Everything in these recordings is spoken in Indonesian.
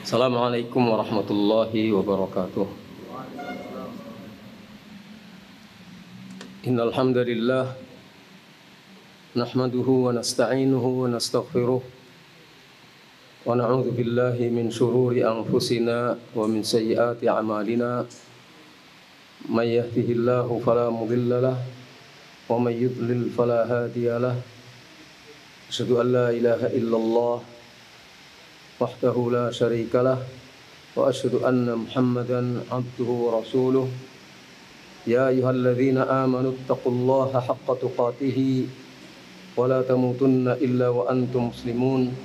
Assalamualaikum warahmatullahi wabarakatuh. Innal hamdalillah nahmaduhu wa nasta'inuhu wa nastaghfiruh wa na'udzu billahi min shururi anfusina wa min sayyiati a'malina. May yahdihillahu fala mudilla lahu wa may yudlil fala hadiya lahu. Asyhadu an la ilaha illallah wahdahu la syarika lah wa asyhadu anna Muhammadan abduhu wa rasuluh. Ya ayyuhalladzina amanu taqullaha haqqa tuqatih wa la tamutunna illa wa antum muslimun.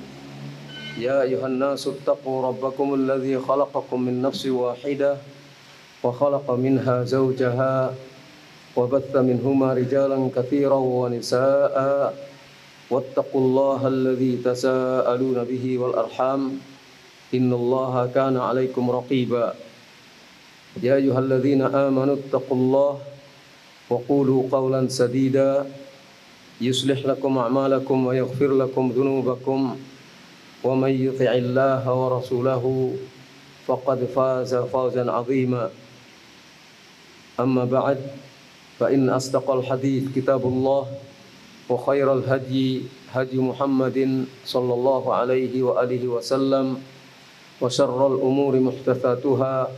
Ya ayyuhan nasu taqu rabbakumul ladzi khalaqakum min nafsin wahidah wa khalaqa minha zawjaha wa batha minhuma rijalan katsiran wa nisaa'a wattaqullaha alladzi tasaaluna bihi wal arham innallaha kana 'alaikum raqiba. Ya ayyuhalladzina amanu taqullaha wa qulu qawlan sadida yuslih lakum a'malakum wa yaghfir lakum dhunubakum wa may yuti'illaha wa rasulahu faqad faza fawzan 'azima. Amma ba'd, fa inna asdaqal hadits kitabullah wa khairal hadyi hadyu Muhammadin sallallahu alaihi wa alihi wasallam wa syarrul umuri muhdatsatuha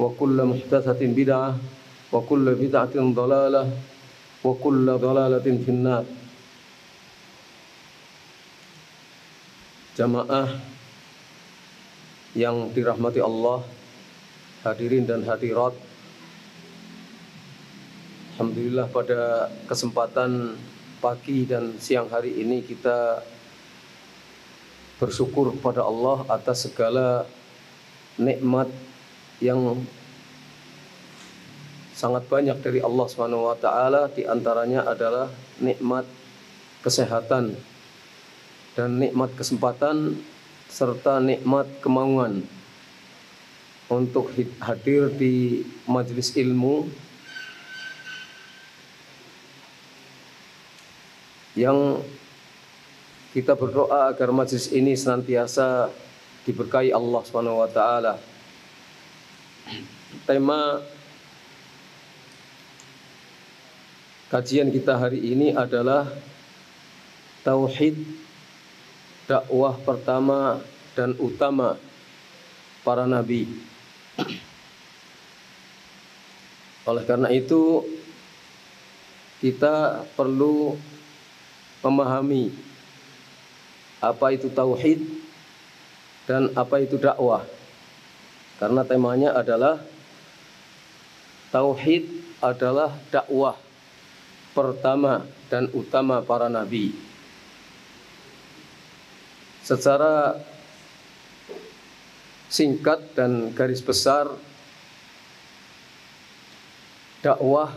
wa kullu muhdatsatin bid'ah wa kullu bid'atin dhalalah wa kullu dhalalatin finnar. Jamaah yang dirahmati Allah, hadirin dan hadirat, alhamdulillah pada kesempatan pagi dan siang hari ini kita bersyukur kepada Allah atas segala nikmat yang sangat banyak dari Allah Subhanahu wa taala. Di antaranya adalah nikmat kesehatan dan nikmat kesempatan serta nikmat kemauan untuk hadir di majelis ilmu yang kita berdoa agar majelis ini senantiasa diberkahi Allah Subhanahu wa taala. Tema kajian kita hari ini adalah tauhid, dakwah pertama dan utama para nabi. Oleh karena itu kita perlu memahami apa itu tauhid dan apa itu dakwah. Karena temanya adalah tauhid adalah dakwah pertama dan utama para nabi. Secara singkat dan garis besar, dakwah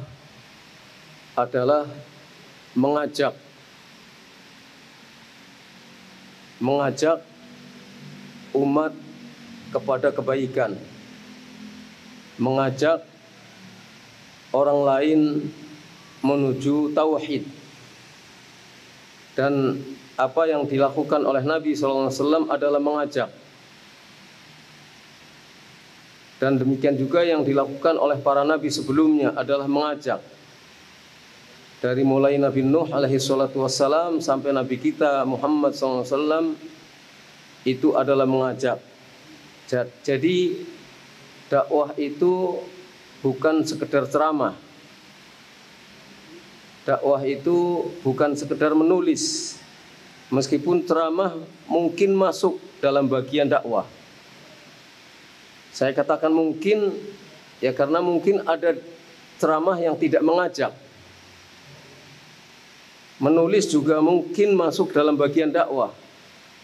adalah mengajak umat kepada kebaikan, mengajak orang lain menuju tauhid. Dan apa yang dilakukan oleh Nabi SAW adalah mengajak. Dan demikian juga yang dilakukan oleh para nabi sebelumnya adalah mengajak. Dari mulai Nabi Nuh alaihi salatu wassalam sampai Nabi kita Muhammad SAW itu adalah mengajak. Jadi dakwah itu bukan sekedar ceramah. Dakwah itu bukan sekedar menulis. Meskipun ceramah mungkin masuk dalam bagian dakwah. Saya katakan mungkin ya karena mungkin ada ceramah yang tidak mengajak. Menulis juga mungkin masuk dalam bagian dakwah.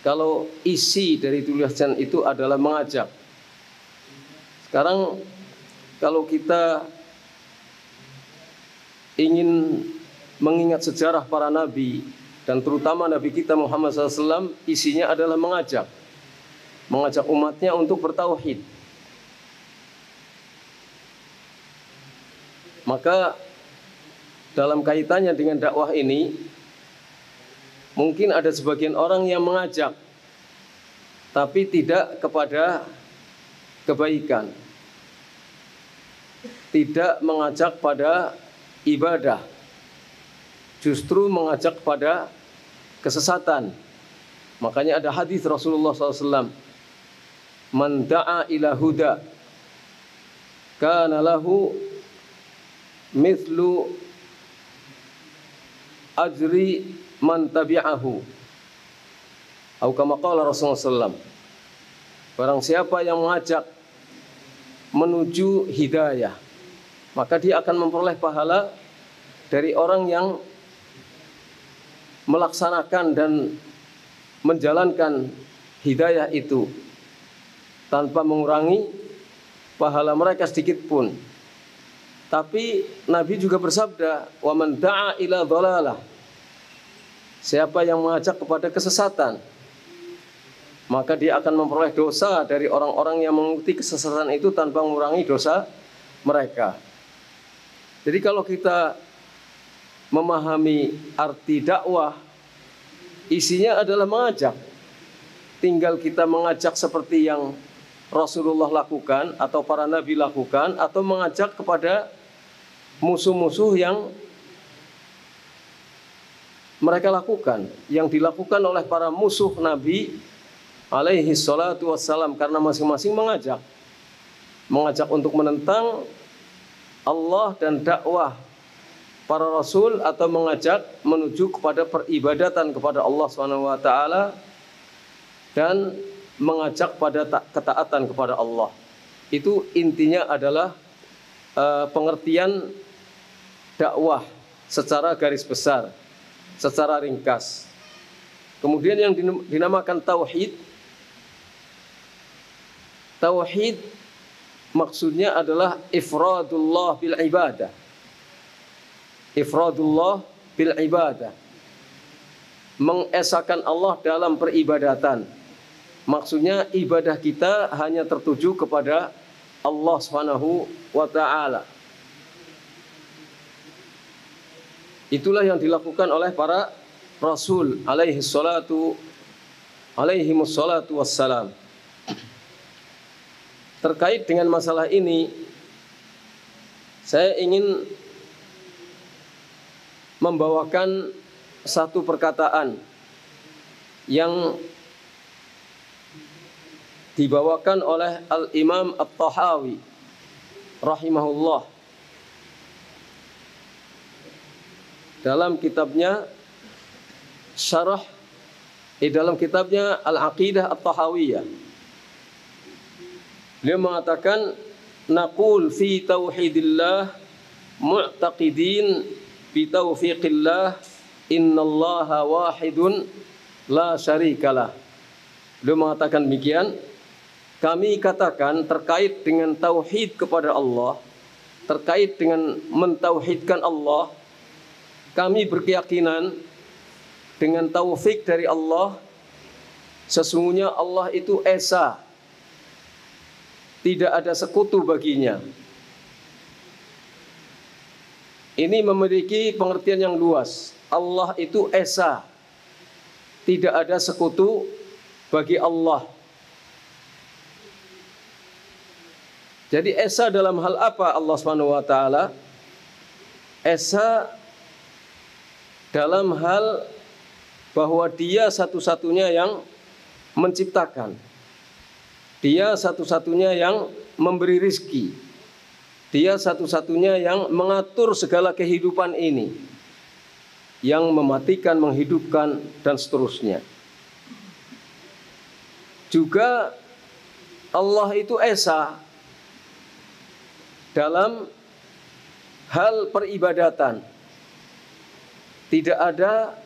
Kalau isi dari tulisan itu adalah mengajak. Sekarang kalau kita ingin mengingat sejarah para nabi dan terutama Nabi kita Muhammad SAW, isinya adalah mengajak umatnya untuk bertauhid. Maka dalam kaitannya dengan dakwah ini, mungkin ada sebagian orang yang mengajak tapi tidak kepada kebaikan, tidak mengajak pada ibadah, justru mengajak pada kesesatan. Makanya ada hadis Rasulullah SAW, man da'a ila huda kana lahu mithlu ajri man tabi'ahu, atau kama qala Rasulullah SAW, barang siapa yang mengajak menuju hidayah, maka dia akan memperoleh pahala dari orang yang melaksanakan dan menjalankan hidayah itu tanpa mengurangi pahala mereka sedikit pun. Tapi Nabi juga bersabda, wa man da'a ila dhalalah, siapa yang mengajak kepada kesesatan, maka dia akan memperoleh dosa dari orang-orang yang mengikuti kesesatan itu tanpa mengurangi dosa mereka. Jadi kalau kita memahami arti dakwah, isinya adalah mengajak. Tinggal kita mengajak seperti yang Rasulullah lakukan atau para nabi lakukan, atau mengajak kepada musuh-musuh yang mereka lakukan, yang dilakukan oleh para musuh Nabi alaihi salatu wassalam, karena masing-masing mengajak untuk menentang Allah dan dakwah para rasul, atau mengajak menuju kepada peribadatan kepada Allah SWT, dan mengajak pada ketaatan kepada Allah. Itu intinya adalah pengertian dakwah secara garis besar, secara ringkas. Kemudian yang dinamakan tauhid. Tauhid maksudnya adalah ifradullah bil ibadah. Ifradullah bil ibadah, mengesakan Allah dalam peribadatan. Maksudnya ibadah kita hanya tertuju kepada Allah Subhanahu wa ta'ala. Itulah yang dilakukan oleh para rasul alaihimus salatu wassalam. Terkait dengan masalah ini, saya ingin membawakan satu perkataan yang dibawakan oleh Al-Imam At-Tahawi rahimahullah dalam kitabnya dalam kitabnya Al-Aqidah At-Tahawiyah. Beliau mengatakan, naqul fi tauhidillah mu'taqidin bi taufiqillah innallaha wahidun la syarikalah. Beliau mengatakan demikian, kami katakan terkait dengan tauhid kepada Allah, terkait dengan mentauhidkan Allah, kami berkeyakinan dengan taufik dari Allah, sesungguhnya Allah itu esa, tidak ada sekutu baginya. Ini memiliki pengertian yang luas. Allah itu esa, tidak ada sekutu bagi Allah. Jadi esa dalam hal apa Allah Subhanahu wa taala? Esa dalam hal bahwa dia satu-satunya yang menciptakan. Dia satu-satunya yang memberi rizki. Dia satu-satunya yang mengatur segala kehidupan ini, yang mematikan, menghidupkan, dan seterusnya. Juga Allah itu esa dalam hal peribadatan. Tidak ada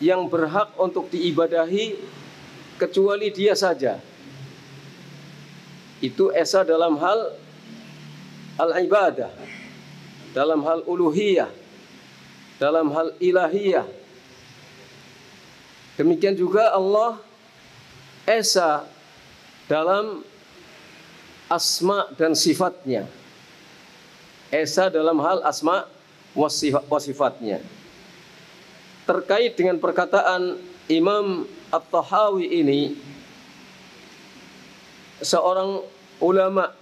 yang berhak untuk diibadahi kecuali Dia saja. Itu esa dalam hal al-ibadah, dalam hal uluhiyah, dalam hal ilahiyah. Demikian juga Allah esa dalam asma dan sifatnya. Esa dalam hal asma wa sifatnya. Terkait dengan perkataan Imam At-Tahawi ini, seorang ulama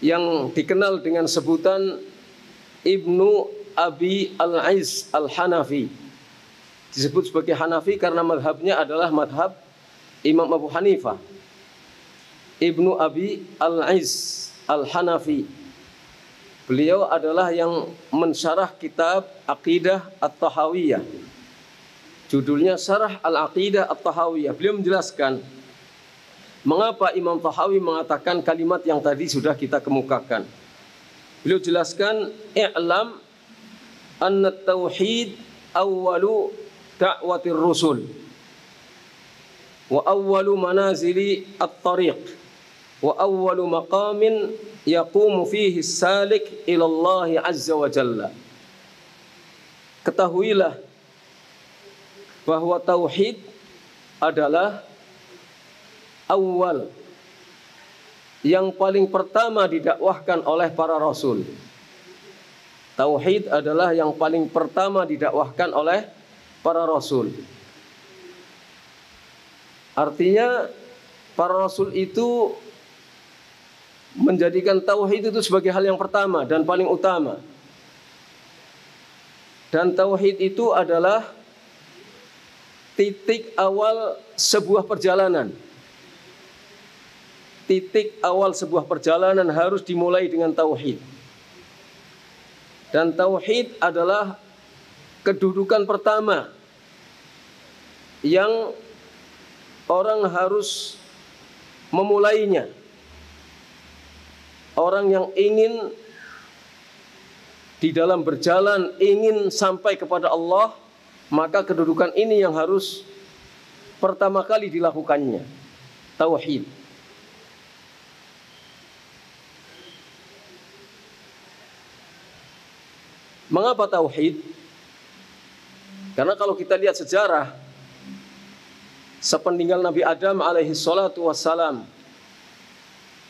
yang dikenal dengan sebutan Ibnu Abi Al-Iz Al-Hanafi. Disebut sebagai Hanafi karena madhabnya adalah madhab Imam Abu Hanifah. Ibnu Abi Al-Iz Al-Hanafi. Beliau adalah yang mensyarah kitab Aqidah At-Tahawiyah. Judulnya Syarah Al-Aqidah At-Tahawiyah. Beliau menjelaskan mengapa Imam Tahawi mengatakan kalimat yang tadi sudah kita kemukakan. Beliau jelaskan, i'lam anna tauhid awwalu da'watir rusul wa awwalu manazili at-tariq wa awwalu maqamin yaqumu fihi salik ila Allah azza wa jalla. Ketahuilah bahwa tauhid adalah awal, yang paling pertama didakwahkan oleh para rasul. Tauhid adalah yang paling pertama didakwahkan oleh para rasul. Artinya para rasul itu menjadikan tauhid itu sebagai hal yang pertama dan paling utama. Dan tauhid itu adalah titik awal sebuah perjalanan. Titik awal sebuah perjalanan harus dimulai dengan tauhid. Dan tauhid adalah kedudukan pertama yang orang harus memulainya. Orang yang ingin di dalam berjalan ingin sampai kepada Allah, maka kedudukan ini yang harus pertama kali dilakukannya, tauhid. Mengapa tauhid? Karena kalau kita lihat sejarah sepeninggal Nabi Adam alaihi salatu wassalam,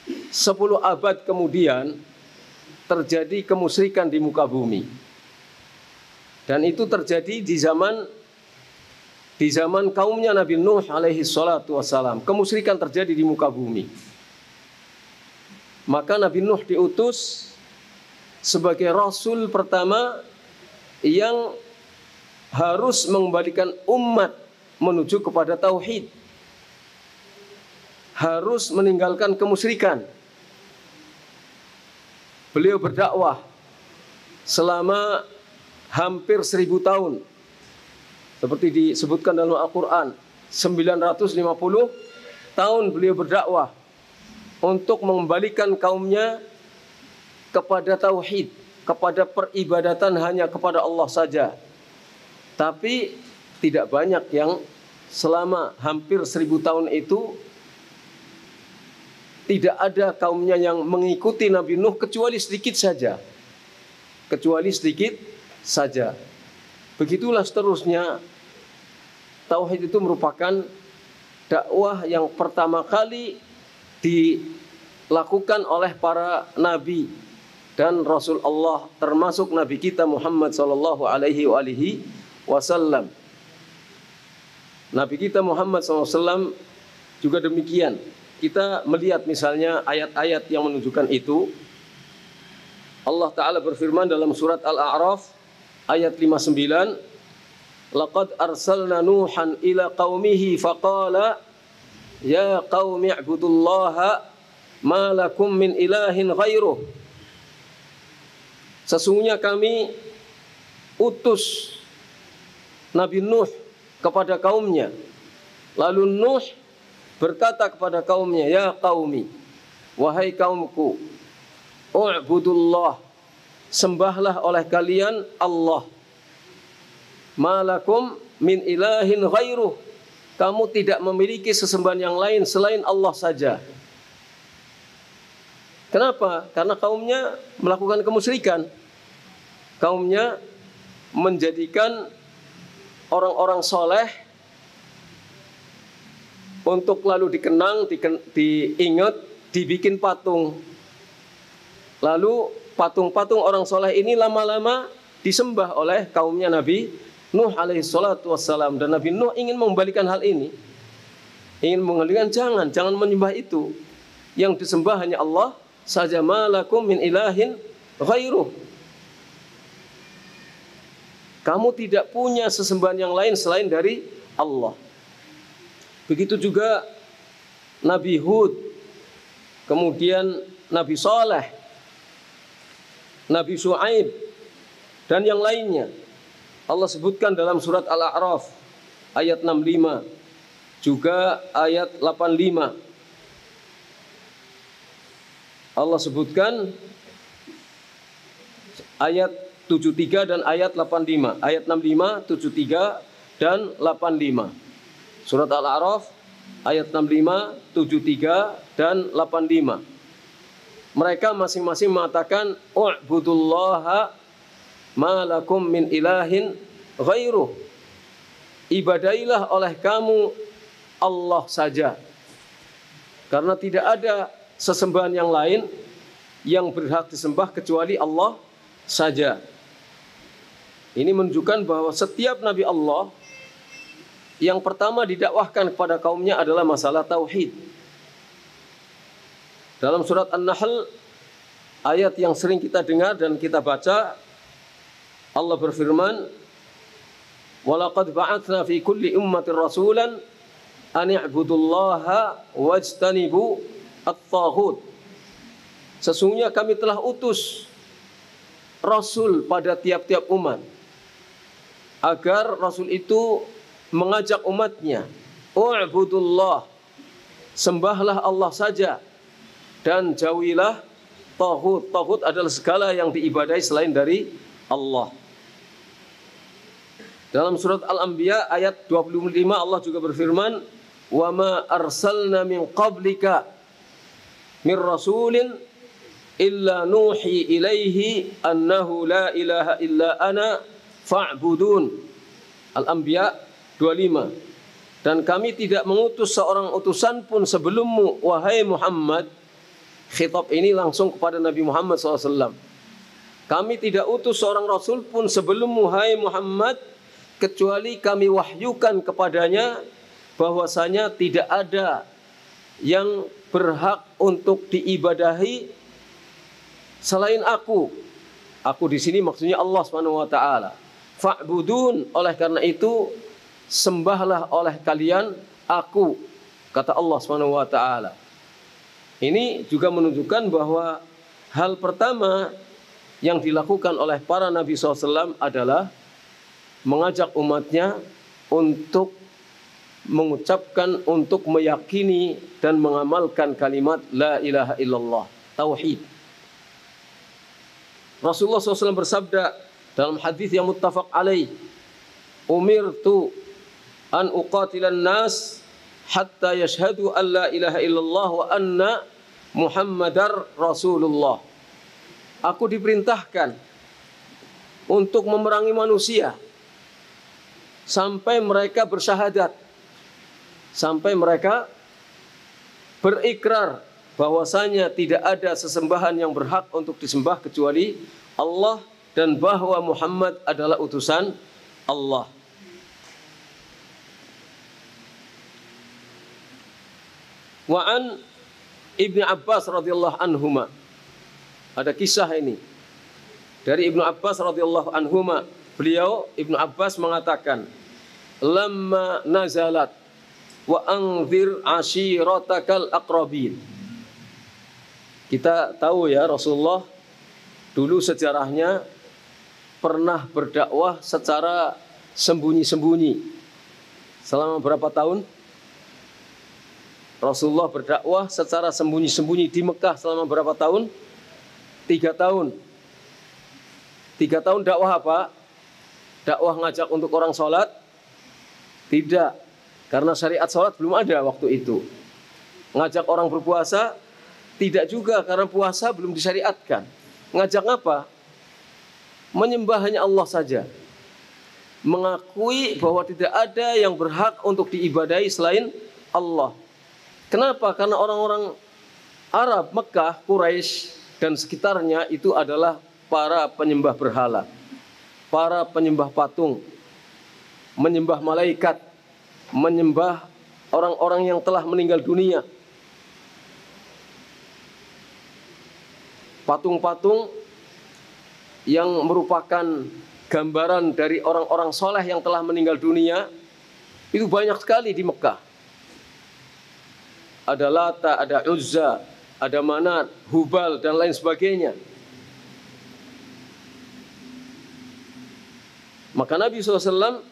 10 abad kemudian terjadi kemusyrikan di muka bumi. Dan itu terjadi di zaman kaumnya Nabi Nuh alaihi salatu wassalam. Kemusyrikan terjadi di muka bumi. Maka Nabi Nuh diutus sebagai rasul pertama yang harus mengembalikan umat menuju kepada tauhid. Harus meninggalkan kemusyrikan. Beliau berdakwah selama hampir 1000 tahun. Seperti disebutkan dalam Al-Quran, 950 tahun beliau berdakwah untuk mengembalikan kaumnya kepada tauhid, kepada peribadatan hanya kepada Allah saja. Tapi tidak banyak yang selama hampir 1000 tahun itu tidak ada kaumnya yang mengikuti Nabi Nuh kecuali sedikit saja. Kecuali sedikit saja. Begitulah seterusnya. Tauhid itu merupakan dakwah yang pertama kali dilakukan oleh para nabi dan Rasul Allah, termasuk Nabi kita Muhammad sallallahu alaihi wasallam. Nabi kita Muhammad SAW juga demikian. Kita melihat misalnya ayat-ayat yang menunjukkan itu. Allah Ta'ala berfirman dalam surat Al-A'raf ayat 59, laqad arsalna Nuhan ila qaumihi faqala ya qaumi i'budullaha ma lakum min ilahin ghairuh. Sesungguhnya kami utus Nabi Nuh kepada kaumnya. Lalu Nuh berkata kepada kaumnya, ya qaumi, wahai kaumku, u'budullah, sembahlah oleh kalian Allah. Malakum min ilahin ghairuh, kamu tidak memiliki sesembahan yang lain selain Allah saja. Kenapa? Karena kaumnya melakukan kemusyrikan. Kaumnya menjadikan orang-orang soleh untuk lalu dikenang, diingat, dibikin patung. Lalu patung-patung orang soleh ini lama-lama disembah oleh kaumnya Nabi Nuh alaihi salatu wassalam. Dan Nabi Nuh ingin mengembalikan hal ini. ingin mengalihkan, jangan menyembah itu. Yang disembah hanya Allah saja. Malakum min ilahin ghairuh. Kamu tidak punya sesembahan yang lain selain dari Allah. Begitu juga Nabi Hud, kemudian Nabi Saleh, Nabi Shu'aib, dan yang lainnya. Allah sebutkan dalam surat Al-A'raf ayat 65, juga ayat 85. Allah sebutkan ayat 73 dan ayat 85. Ayat 65, 73 dan 85. Surat Al-A'raf ayat 65, 73 dan 85. Mereka masing-masing mengatakan u'budullaha ma lakum min ilahin ghairuh. Ibadailah oleh kamu Allah saja. Karena tidak ada sesembahan yang lain yang berhak disembah kecuali Allah saja. Ini menunjukkan bahwa setiap Nabi Allah yang pertama didakwahkan kepada kaumnya adalah masalah tauhid. Dalam surat An-Nahl, ayat yang sering kita dengar dan kita baca, Allah berfirman, "Walaqad ba'atsna fi kulli ummatin rasulan an i'budullaha wajtanibu at-taghut." Sesungguhnya kami telah utus Rasul pada tiap-tiap umat, agar Rasul itu mengajak umatnya, u'budullah, sembahlah Allah saja, dan jauhilah taghut. Taghut adalah segala yang diibadahi selain dari Allah. Dalam surat Al-Anbiya ayat 25 Allah juga berfirman, "Wa ma arsalna min qablika min rasulin illa nuhi ilaihi annahu la ilaha illa ana fa'budun." Al-Anbiya 25. Dan kami tidak mengutus seorang utusan pun sebelummu, wahai Muhammad. Khitab ini langsung kepada Nabi Muhammad SAW. Kami tidak utus seorang rasul pun sebelummu, wahai Muhammad, kecuali kami wahyukan kepadanya bahwasanya tidak ada yang berhak untuk diibadahi selain aku. Aku di sini maksudnya Allah Subhanahu wa taala. Fa'budun, oleh karena itu sembahlah oleh kalian aku, kata Allah Subhanahu wa taala. Ini juga menunjukkan bahwa hal pertama yang dilakukan oleh para nabi SAW adalah mengajak umatnya untuk mengucapkan, untuk meyakini dan mengamalkan kalimat la ilaha illallah, tauhid. Rasulullah SAW bersabda dalam hadis yang muttafaq alaih, umirtu an uqatilan nas hatta yashhadu an la ilaha illallah wa anna Muhammadar Rasulullah. Aku diperintahkan untuk memerangi manusia sampai mereka bersyahadat, sampai mereka berikrar bahwasanya tidak ada sesembahan yang berhak untuk disembah kecuali Allah, dan bahwa Muhammad adalah utusan Allah. Wa an Ibnu Abbas radhiyallahu anhuma, ada kisah ini dari Ibnu Abbas radhiyallahu anhuma. Beliau Ibnu Abbas mengatakan, lamma nazalat wa anzir ashiratakal aqrabin. Kita tahu ya, Rasulullah dulu sejarahnya pernah berdakwah secara sembunyi-sembunyi. Selama berapa tahun? Rasulullah berdakwah secara sembunyi-sembunyi di Mekah selama berapa tahun? 3 tahun. 3 tahun dakwah apa? Dakwah ngajak untuk orang sholat? Tidak, karena syariat sholat belum ada waktu itu. Ngajak orang berpuasa? Tidak juga, karena puasa belum disyariatkan. Ngajak apa? Menyembah hanya Allah saja. Mengakui bahwa tidak ada yang berhak untuk diibadahi selain Allah. Kenapa? Karena orang-orang Arab, Mekah, Quraisy dan sekitarnya itu adalah para penyembah berhala, para penyembah patung, menyembah malaikat, menyembah orang-orang yang telah meninggal dunia. Patung-patung yang merupakan gambaran dari orang-orang soleh yang telah meninggal dunia itu banyak sekali di Mekah. Ada Lata, ada Uzza, ada Manat, Hubal, dan lain sebagainya. Maka Nabi SAW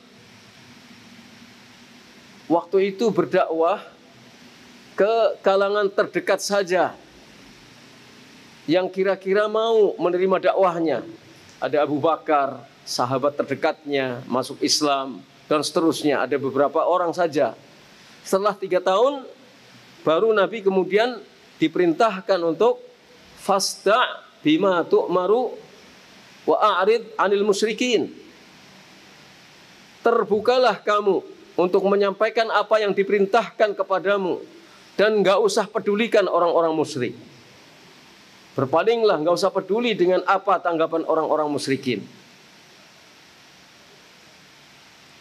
waktu itu berdakwah ke kalangan terdekat saja yang kira-kira mau menerima dakwahnya. Ada Abu Bakar, sahabat terdekatnya, masuk Islam, dan seterusnya. Ada beberapa orang saja. Setelah 3 tahun, baru Nabi kemudian diperintahkan untuk fasda' bima tu'maru wa a'rid 'anil musyrikin. Terbukalah kamu untuk menyampaikan apa yang diperintahkan kepadamu dan enggak usah pedulikan orang-orang musyrik. Berpalinglah, enggak usah peduli dengan apa tanggapan orang-orang musyrikin.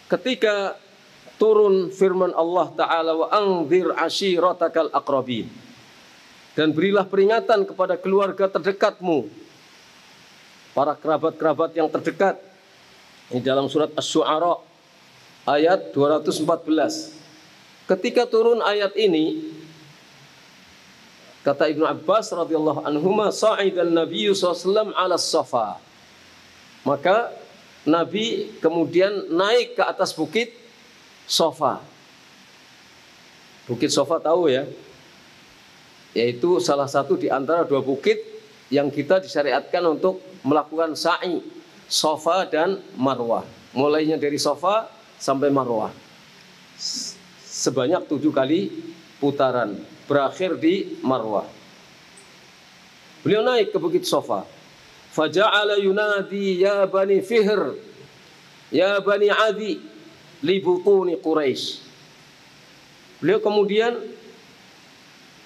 Ketika turun firman Allah Ta'ala, wa anzir ashiratakal aqrabin, dan berilah peringatan kepada keluarga terdekatmu, para kerabat-kerabat yang terdekat. Ini dalam surat Asy-Syu'ara ayat 214. Ketika turun ayat ini, kata Ibnu Abbas radhiyallahu anhuma, sa'idan Nabi SAW ala Safa. Maka Nabi kemudian naik ke atas bukit Safa. Bukit Safa tahu ya, yaitu salah satu di antara 2 bukit yang kita disyariatkan untuk melakukan sa'i, Safa dan Marwah. Mulainya dari Safa sampai Marwah, sebanyak 7 kali putaran, berakhir di Marwah. Beliau naik ke bukit Safa. Faja'ala yunadi ya bani Fihr, ya bani Adi, li butuni Quraisy. Beliau kemudian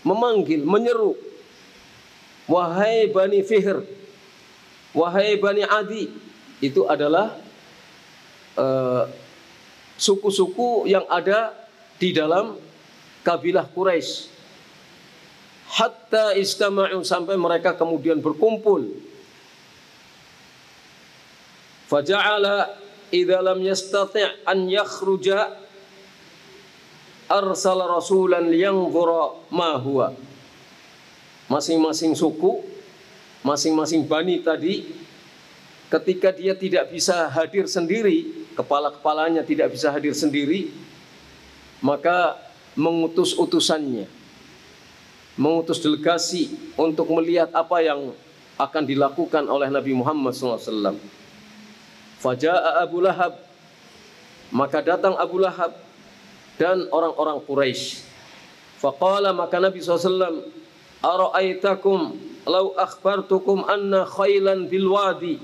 memanggil, menyeru, wahai bani Fihr, wahai bani Adi. Itu adalah suku-suku yang ada di dalam kabilah Quraisy. Hatta istama'u, sampai mereka kemudian berkumpul. Faja'ala idza lam yastati' an yakhruja arsala rasulan liyanzura ma huwa. Masing-masing suku, masing-masing bani tadi, ketika dia tidak bisa hadir sendiri, kepala-kepalanya tidak bisa hadir sendiri, maka mengutus utusannya, mengutus delegasi untuk melihat apa yang akan dilakukan oleh Nabi Muhammad SAW. Faja'a Abu Lahab, maka datang Abu Lahab dan orang-orang Quraisy. Faqala, maka Nabi SAW, ara'aitakum law akhbartukum anna khailan bil wadi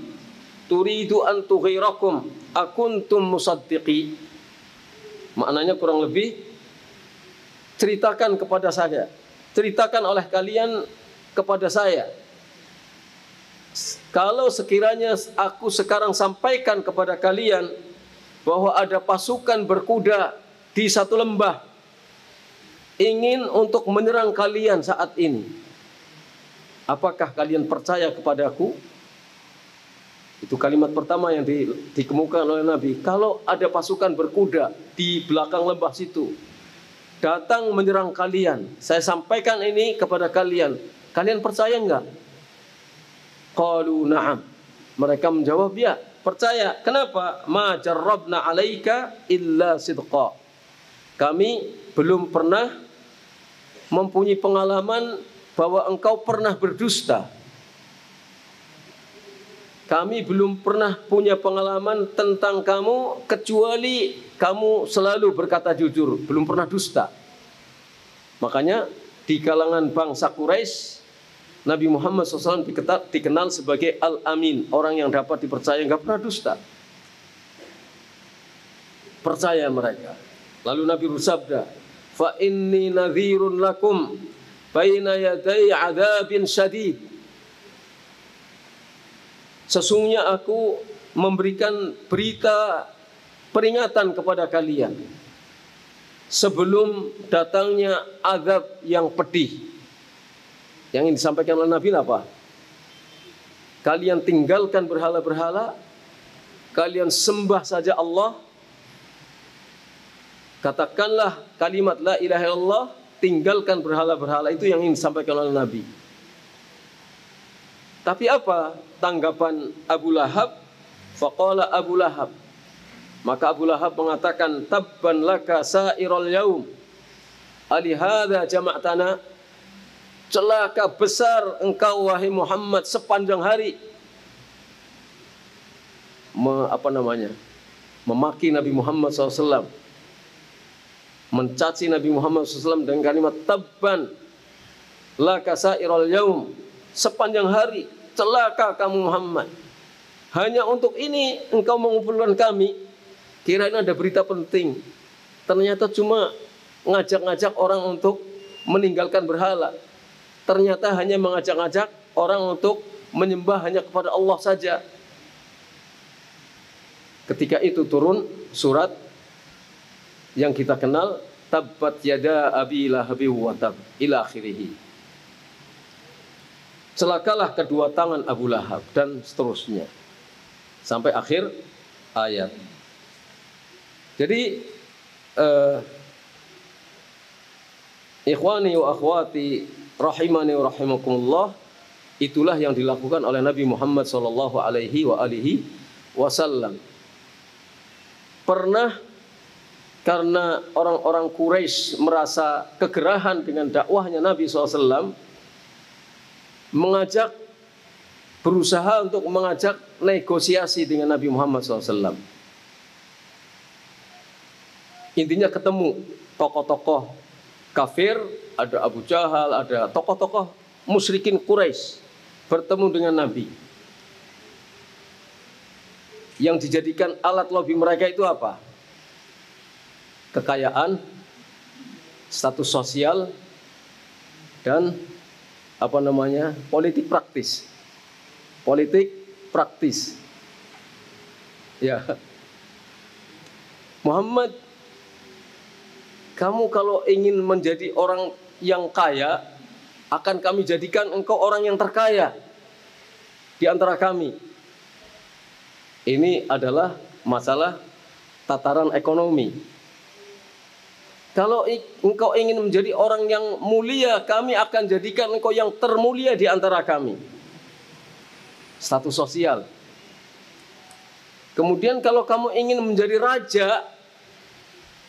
turidu an tughirakum akuntum musaddiqi. Maknanya kurang lebih, ceritakan kepada saya, ceritakan oleh kalian kepada saya, kalau sekiranya aku sekarang sampaikan kepada kalian bahwa ada pasukan berkuda di satu lembah ingin untuk menyerang kalian saat ini, apakah kalian percaya kepadaku? Itu kalimat pertama yang dikemukakan oleh Nabi. Kalau ada pasukan berkuda di belakang lembah situ datang menyerang kalian, saya sampaikan ini kepada kalian, kalian percaya enggak? Qalu na'am. Mereka menjawab, ya, percaya. Kenapa? Ma jarrabna 'alaika illa sidqa. Kami belum pernah mempunyai pengalaman bahwa engkau pernah berdusta. Kami belum pernah punya pengalaman tentang kamu kecuali kamu selalu berkata jujur, belum pernah dusta. Makanya di kalangan bangsa Quraisy, Nabi Muhammad SAW dikenal sebagai Al-Amin, orang yang dapat dipercaya, nggak pernah dusta. Percaya mereka. Lalu Nabi bersabda, fa inni nadhirun lakum baina yaday adzabin syadid. Sesungguhnya aku memberikan berita peringatan kepada kalian sebelum datangnya azab yang pedih. Yang ingin disampaikan oleh Nabi apa? Kalian tinggalkan berhala-berhala, kalian sembah saja Allah. Katakanlah kalimat la ilaha illallah, tinggalkan berhala-berhala. Itu yang ingin disampaikan oleh Nabi. Tapi apa tanggapan Abu Lahab? Faqala Abu Lahab, maka Abu Lahab mengatakan, tabban laka sa'iral yaum alihada jama'tana, celaka besar engkau wahai Muhammad sepanjang hari. Memaki Nabi Muhammad SAW, mencaci Nabi Muhammad SAW dengan kalimat tabban laka sa'iral yaum, sepanjang hari celaka kamu Muhammad. Hanya untuk ini engkau mengumpulkan kami. Kirain ada berita penting, ternyata cuma ngajak-ngajak orang untuk meninggalkan berhala. Ternyata hanya mengajak-ngajak orang untuk menyembah hanya kepada Allah saja. Ketika itu turun surat yang kita kenal, tabbat yada abi lahabi wa tab ila akhirih. Celakalah kedua tangan Abu Lahab, dan seterusnya sampai akhir ayat. Jadi ikhwani wa akhwati rahimani wa rahimakumullah, itulah yang dilakukan oleh Nabi Muhammad sallallahu alaihi wasallam. Pernah karena orang-orang Quraisy merasa kegerahan dengan dakwahnya Nabi SAW, berusaha untuk mengajak negosiasi dengan Nabi Muhammad SAW. Intinya ketemu tokoh-tokoh kafir, ada Abu Jahal, ada tokoh-tokoh musyrikin Quraisy bertemu dengan Nabi. Yang dijadikan alat lobby mereka itu apa? Kekayaan, status sosial, dan politik praktis. Politik praktis. Ya. Muhammad, kamu kalau ingin menjadi orang yang kaya, akan kami jadikan engkau orang yang terkaya di antara kami. Ini adalah masalah tataran ekonomi. Kalau engkau ingin menjadi orang yang mulia, kami akan jadikan engkau yang termulia di antara kami. Status sosial. Kemudian kalau kamu ingin menjadi raja,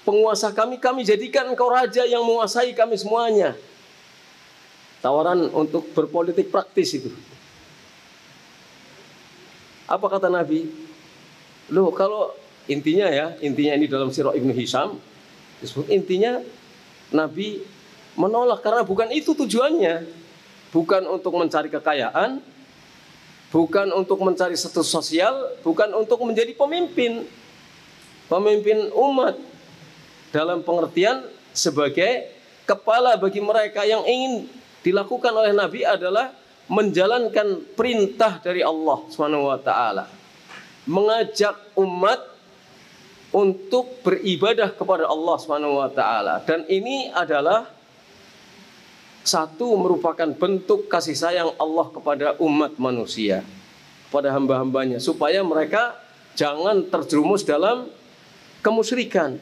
penguasa kami jadikan engkau raja yang menguasai kami semuanya. Tawaran untuk berpolitik praktis itu. Apa kata Nabi? Loh, kalau intinya ini dalam Sirah Ibnu Hisham disebut, intinya Nabi menolak karena bukan itu tujuannya. Bukan untuk mencari kekayaan, bukan untuk mencari status sosial, bukan untuk menjadi pemimpin umat. Dalam pengertian sebagai kepala bagi mereka, yang ingin dilakukan oleh Nabi adalah menjalankan perintah dari Allah Subhanahu wa taala. Mengajak umat untuk beribadah kepada Allah Subhanahu wa taala, dan ini adalah merupakan bentuk kasih sayang Allah kepada umat manusia, kepada hamba-hambanya, supaya mereka jangan terjerumus dalam kemusyrikan,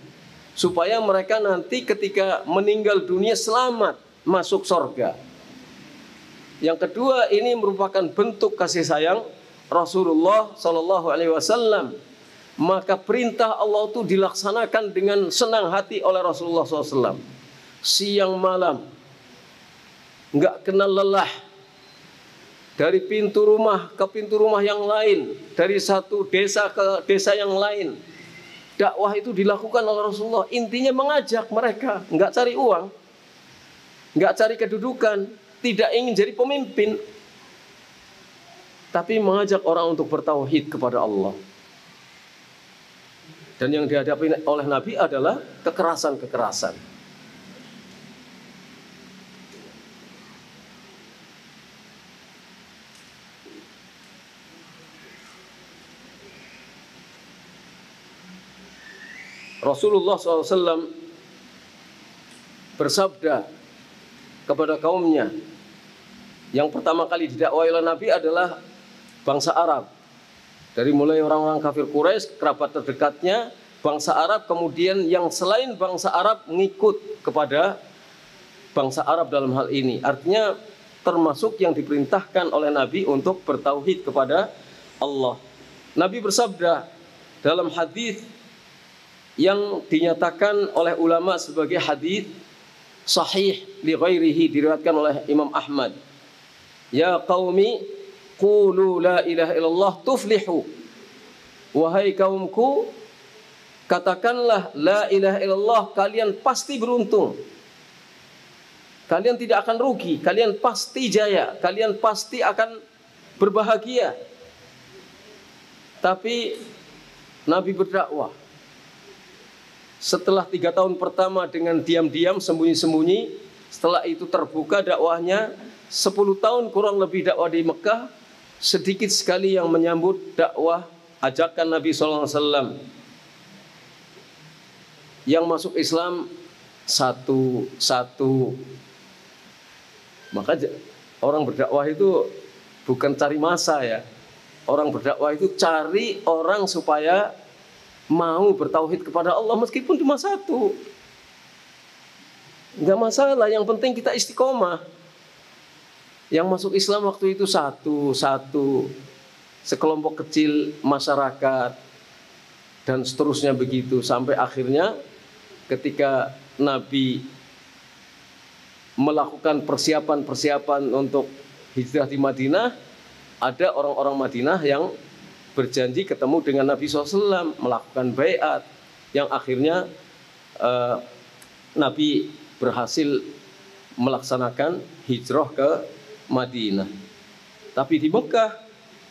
supaya mereka nanti ketika meninggal dunia selamat masuk surga. Yang kedua, ini merupakan bentuk kasih sayang Rasulullah Sallallahu Alaihi Wasallam. Maka perintah Allah itu dilaksanakan dengan senang hati oleh Rasulullah SAW. Siang malam, nggak kenal lelah. Dari pintu rumah ke pintu rumah yang lain, dari satu desa ke desa yang lain, dakwah itu dilakukan oleh Rasulullah. Intinya mengajak mereka, nggak cari uang, nggak cari kedudukan, tidak ingin jadi pemimpin, tapi mengajak orang untuk bertauhid kepada Allah. Dan yang dihadapi oleh Nabi adalah kekerasan-kekerasan. Rasulullah SAW bersabda kepada kaumnya. Yang pertama kali didakwai oleh Nabi adalah bangsa Arab. Dari mulai orang-orang kafir Quraisy, kerabat terdekatnya, bangsa Arab, kemudian yang selain bangsa Arab mengikut kepada bangsa Arab dalam hal ini. Artinya termasuk yang diperintahkan oleh Nabi untuk bertauhid kepada Allah. Nabi bersabda dalam hadis yang dinyatakan oleh ulama sebagai hadis sahih li ghairihi, diriwayatkan oleh Imam Ahmad. Ya qaumi qulu la ilaha illallah tuflihu. Wahai kaumku, katakanlah la ilaha illallah, kalian pasti beruntung. Kalian tidak akan rugi, kalian pasti jaya, kalian pasti akan berbahagia. Tapi Nabi berdakwah. Setelah 3 tahun pertama dengan diam-diam, sembunyi-sembunyi, setelah itu terbuka dakwahnya. 10 tahun kurang lebih dakwah di Mekah, sedikit sekali yang menyambut dakwah ajakan Nabi SAW. Yang masuk Islam satu-satu. Maka orang berdakwah itu bukan cari masa ya. Orang berdakwah itu cari orang supaya mau bertauhid kepada Allah meskipun cuma satu. Enggak masalah, yang penting kita istiqomah. Yang masuk Islam waktu itu satu-satu, sekelompok kecil masyarakat, dan seterusnya begitu. Sampai akhirnya ketika Nabi melakukan persiapan-persiapan untuk hijrah di Madinah, ada orang-orang Madinah yang berjanji ketemu dengan Nabi SAW, melakukan baiat, yang akhirnya Nabi berhasil melaksanakan hijrah ke Madinah. Tapi di Mekah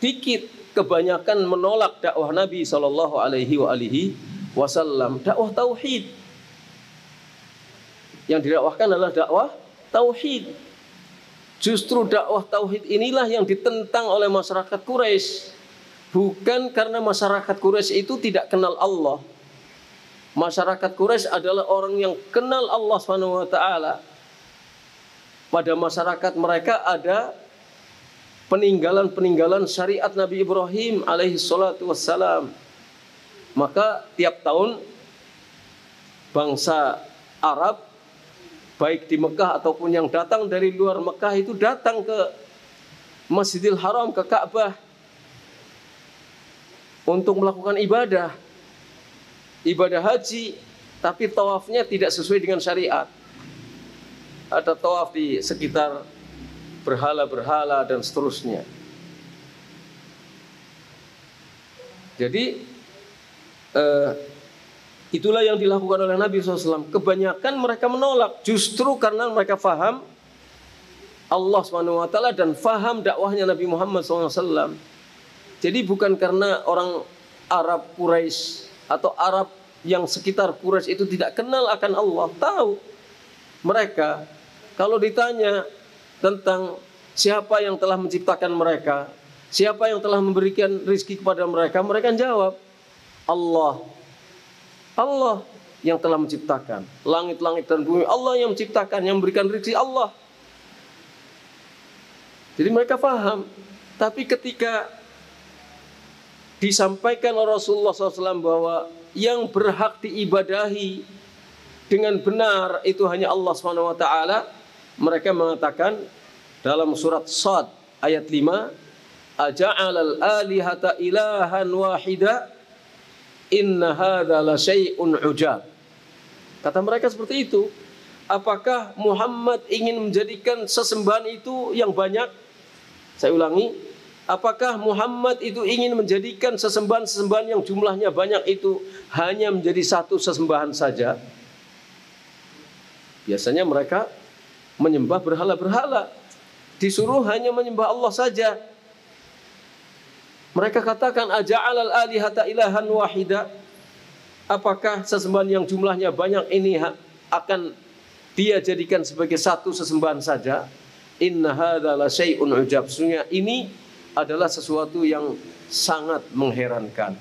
dikit, kebanyakan menolak dakwah Nabi Shallallahu Alaihi Wasallam, dakwah tauhid. Yang didakwahkan adalah dakwah tauhid. Justru dakwah tauhid inilah yang ditentang oleh masyarakat Quraisy. Bukan karena masyarakat Quraisy itu tidak kenal Allah. Masyarakat Quraisy adalah orang yang kenal Allah Subhanahu wa taala. Pada masyarakat mereka ada peninggalan-peninggalan syariat Nabi Ibrahim alaihi salatu wassalam. Maka tiap tahun bangsa Arab, baik di Mekah ataupun yang datang dari luar Mekah, itu datang ke Masjidil Haram, ke Ka'bah, untuk melakukan ibadah haji, tapi tawafnya tidak sesuai dengan syariat. Ada tawaf di sekitar berhala-berhala dan seterusnya. Jadi itulah yang dilakukan oleh Nabi SAW. Kebanyakan mereka menolak justru karena mereka faham Allah SWT dan faham dakwahnya Nabi Muhammad SAW. Jadi bukan karena orang Arab Quraisy atau Arab yang sekitar Quraisy itu tidak kenal akan Allah. Tahu mereka. Kalau ditanya tentang siapa yang telah menciptakan mereka, siapa yang telah memberikan rezeki kepada mereka, mereka jawab, Allah. Allah yang telah menciptakan langit-langit dan bumi. Allah yang menciptakan, yang memberikan rezeki, Allah. Jadi mereka paham. Tapi ketika disampaikan oleh Rasulullah SAW bahwa yang berhak diibadahi dengan benar itu hanya Allah SWT, mereka mengatakan dalam surat Shad ayat 5, aja'alal alihata ilahan wahida inna hadza la syai'un ujab. Kata mereka seperti itu. Apakah Muhammad ingin menjadikan sesembahan itu yang banyak? Saya ulangi, apakah Muhammad itu ingin menjadikan sesembahan-sesembahan yang jumlahnya banyak itu hanya menjadi satu sesembahan saja? Biasanya mereka menyembah berhala-berhala. Disuruh hanya menyembah Allah saja. Mereka katakan aja'alal alihata ilahan wahida. Apakah sesembahan yang jumlahnya banyak ini akan dia jadikan sebagai satu sesembahan saja? Inna hadza la syai'un ujab. Sesungguhnya ini adalah sesuatu yang sangat mengherankan.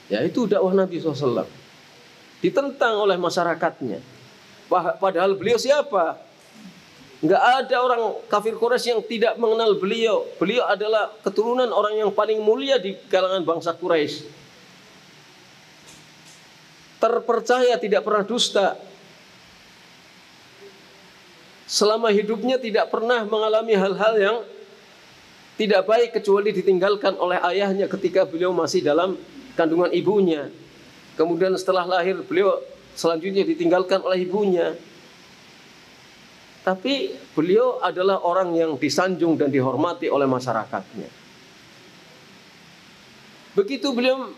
Ya, itu dakwah Nabi SAW. ditentang oleh masyarakatnya. Padahal beliau siapa? Nggak ada orang kafir Quraisy yang tidak mengenal beliau. Beliau adalah keturunan orang yang paling mulia di kalangan bangsa Quraisy. Terpercaya, tidak pernah dusta. Selama hidupnya tidak pernah mengalami hal-hal yang tidak baik kecuali ditinggalkan oleh ayahnya ketika beliau masih dalam kandungan ibunya. Kemudian setelah lahir beliau selanjutnya ditinggalkan oleh ibunya. Tapi beliau adalah orang yang disanjung dan dihormati oleh masyarakatnya. Begitu beliau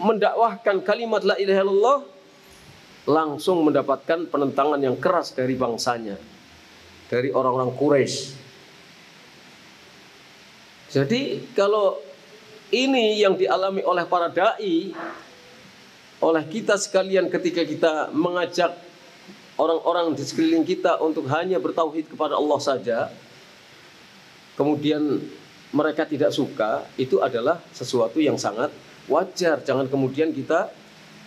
mendakwahkan kalimat la ilaha illallah, langsung mendapatkan penentangan yang keras dari bangsanya, dari orang-orang Quraisy. Jadi kalau ini yang dialami oleh para dai, oleh kita sekalian ketika kita mengajak orang-orang di sekeliling kita untuk hanya bertauhid kepada Allah saja, kemudian mereka tidak suka, itu adalah sesuatu yang sangat wajar. Jangan kemudian kita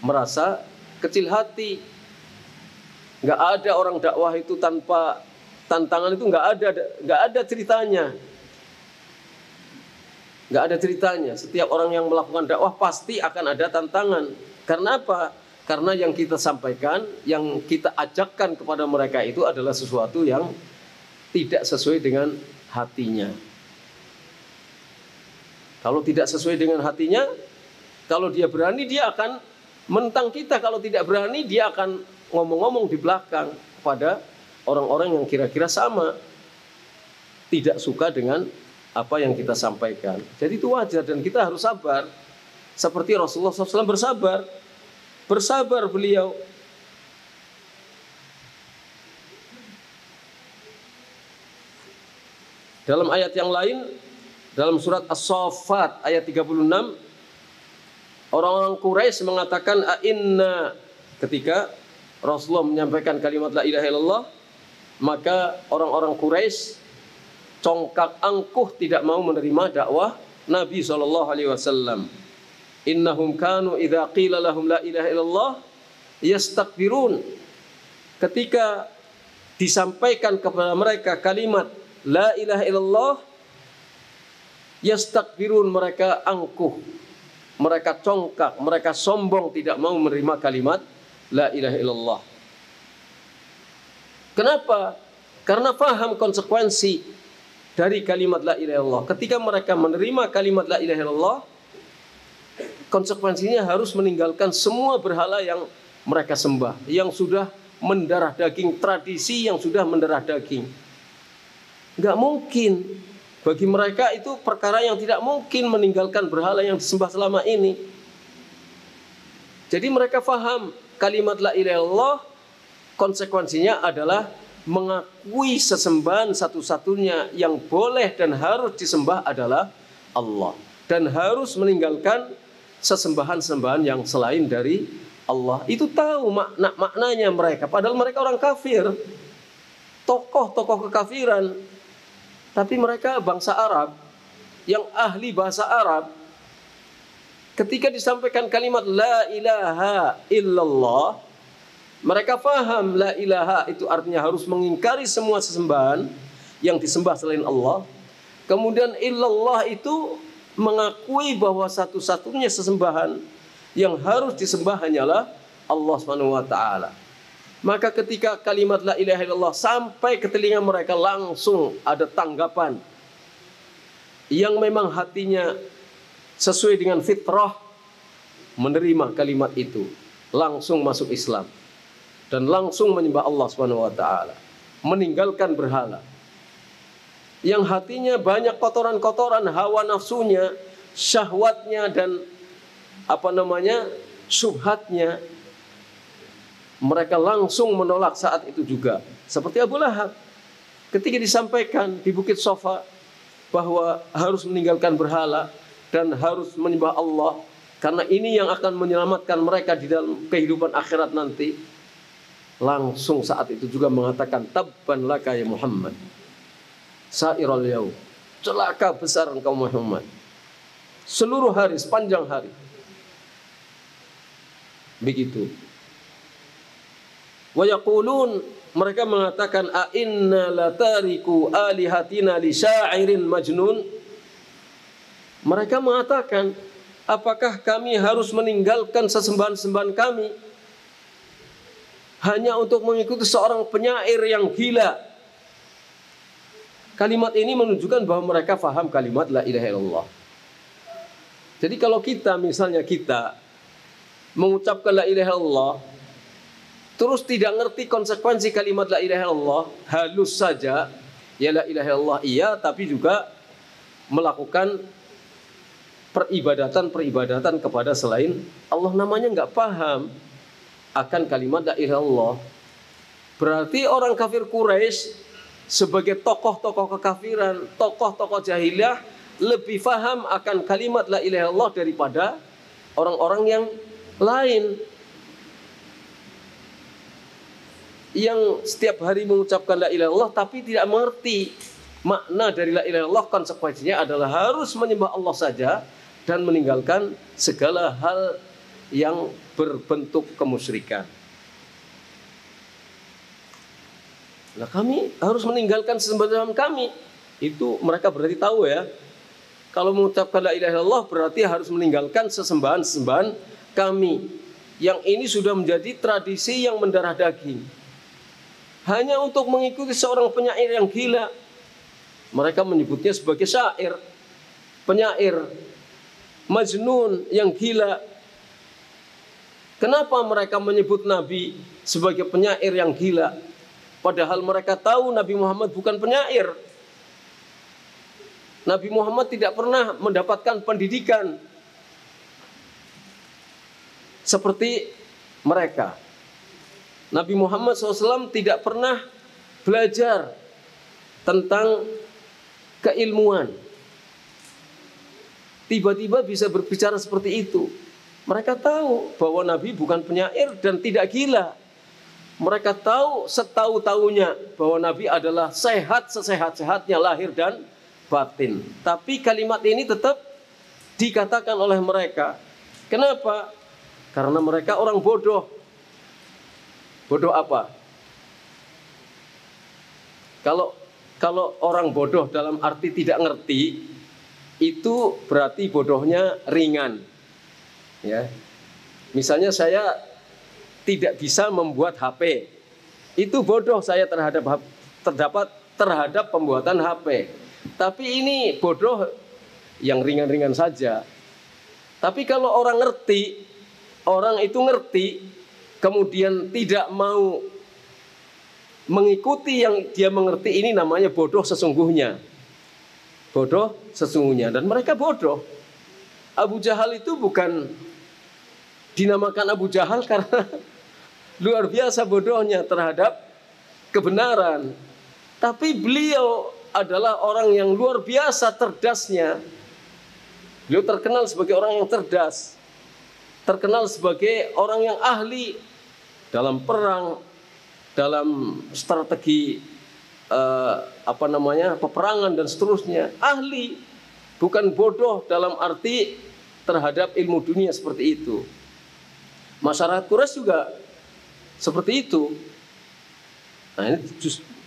merasa kecil hati. Nggak ada orang dakwah itu tanpa tantangan, itu nggak ada ceritanya. Nggak ada ceritanya. Setiap orang yang melakukan dakwah pasti akan ada tantangan. Karena apa? Karena yang kita sampaikan, yang kita ajakkan kepada mereka itu adalah sesuatu yang tidak sesuai dengan hatinya. Kalau tidak sesuai dengan hatinya, kalau dia berani dia akan menentang kita. Kalau tidak berani dia akan ngomong-ngomong di belakang kepada orang-orang yang kira-kira sama, tidak suka dengan apa yang kita sampaikan. Jadi itu wajar dan kita harus sabar. Seperti Rasulullah SAW bersabar. Bersabar beliau. Dalam ayat yang lain, dalam surat As-Saffat ayat 36, orang-orang Quraisy mengatakan inna, ketika Rasulullah menyampaikan kalimat la ilaha illallah, maka orang-orang Quraisy congkak angkuh tidak mau menerima dakwah Nabi SAW. Innahum kanu idza qila lahum la ilaha illallah yastakbirun. Ketika disampaikan kepada mereka kalimat la ilaha illallah, yastakbirun, mereka angkuh, mereka congkak, mereka sombong, tidak mau menerima kalimat la ilaha illallah. Kenapa? Karena paham konsekuensi dari kalimat la ilaha illallah. Ketika mereka menerima kalimat la ilaha illallah, konsekuensinya harus meninggalkan semua berhala yang mereka sembah, yang sudah mendarah daging, tradisi yang sudah mendarah daging. Nggak mungkin. Bagi mereka itu perkara yang tidak mungkin meninggalkan berhala yang disembah selama ini. Jadi mereka faham kalimat la ilaha illallah, konsekuensinya adalah mengakui sesembahan satu-satunya yang boleh dan harus disembah adalah Allah, dan harus meninggalkan sesembahan-sembahan yang selain dari Allah. Itu tahu maknanya mereka, padahal mereka orang kafir, tokoh-tokoh kekafiran. Tapi mereka bangsa Arab yang ahli bahasa Arab. Ketika disampaikan kalimat la ilaha illallah, mereka faham la ilaha itu artinya harus mengingkari semua sesembahan yang disembah selain Allah. Kemudian illallah itu mengakui bahwa satu-satunya sesembahan yang harus disembah hanyalah Allah Subhanahu wa taala. Maka ketika kalimat la ilaha illallah sampai ke telinga mereka, langsung ada tanggapan yang memang hatinya sesuai dengan fitrah, menerima kalimat itu, langsung masuk Islam dan langsung menyembah Allah Subhanahu wa taala, meninggalkan berhala. Yang hatinya banyak kotoran-kotoran hawa nafsunya, syahwatnya dan syubhatnya, mereka langsung menolak saat itu juga. Seperti Abu Lahab ketika disampaikan di Bukit Sofa bahwa harus meninggalkan berhala dan harus menyembah Allah, karena ini yang akan menyelamatkan mereka di dalam kehidupan akhirat nanti. Langsung saat itu juga mengatakan tabban laka ya Muhammad sairal yaum, celaka besar engkau Muhammad, seluruh hari, sepanjang hari. Begitu. Wa yaqulun, mereka mengatakan, a inna latariku alihatina li syairin majnun. Mereka mengatakan, apakah kami harus meninggalkan sesembahan-sembahan kami hanya untuk mengikuti seorang penyair yang gila? Kalimat ini menunjukkan bahwa mereka faham kalimat la ilaha illallah. Jadi kalau kita misalnya kita mengucapkan la ilaha illallah terus tidak ngerti konsekuensi kalimat la ilaha illallah, halus saja ya la ilaha illallah iya, tapi juga melakukan peribadatan kepada selain Allah, namanya nggak paham akan kalimat la ilaha illallah. Berarti orang kafir Quraisy sebagai tokoh-tokoh kekafiran, tokoh-tokoh jahiliyah lebih paham akan kalimat la ilaha illallah daripada orang-orang yang lain yang setiap hari mengucapkan la ilaha illallah tapi tidak mengerti makna dari la ilaha illallah. Konsekuensinya adalah harus menyembah Allah saja dan meninggalkan segala hal yang berbentuk kemusyrikan. Nah, kami harus meninggalkan sesembahan kami. Itu mereka berarti tahu ya. Kalau mengucapkan la ilaha illallah berarti harus meninggalkan sesembahan-sesembahan kami. Yang ini sudah menjadi tradisi yang mendarah daging. Hanya untuk mengikuti seorang penyair yang gila. Mereka menyebutnya sebagai syair, penyair, majnun yang gila. Kenapa mereka menyebut Nabi sebagai penyair yang gila? Padahal mereka tahu Nabi Muhammad bukan penyair. Nabi Muhammad tidak pernah mendapatkan pendidikan seperti mereka. Nabi Muhammad SAW tidak pernah belajar tentang keilmuan. Tiba-tiba bisa berbicara seperti itu. Mereka tahu bahwa Nabi bukan penyair dan tidak gila. Mereka tahu setahu-tahunya bahwa Nabi adalah sehat sesehat-sehatnya lahir dan batin. Tapi kalimat ini tetap dikatakan oleh mereka. Kenapa? Karena mereka orang bodoh. Bodoh apa? Kalau orang bodoh dalam arti tidak ngerti, itu berarti bodohnya ringan. Ya. Misalnya saya tidak bisa membuat HP, itu bodoh saya terhadap pembuatan HP. Tapi ini bodoh yang ringan-ringan saja. Tapi kalau orang itu ngerti, kemudian tidak mau mengikuti yang dia mengerti, ini namanya bodoh sesungguhnya. Bodoh sesungguhnya, dan mereka bodoh. Abu Jahal itu bukan dinamakan Abu Jahal karena luar biasa bodohnya terhadap kebenaran. Tapi beliau adalah orang yang luar biasa cerdasnya. Beliau terkenal sebagai orang yang cerdas. Terkenal sebagai orang yang ahli dalam perang, dalam strategi peperangan dan seterusnya. Ahli, bukan bodoh dalam arti terhadap ilmu dunia seperti itu. Masyarakat Quraisy juga seperti itu. Nah, ini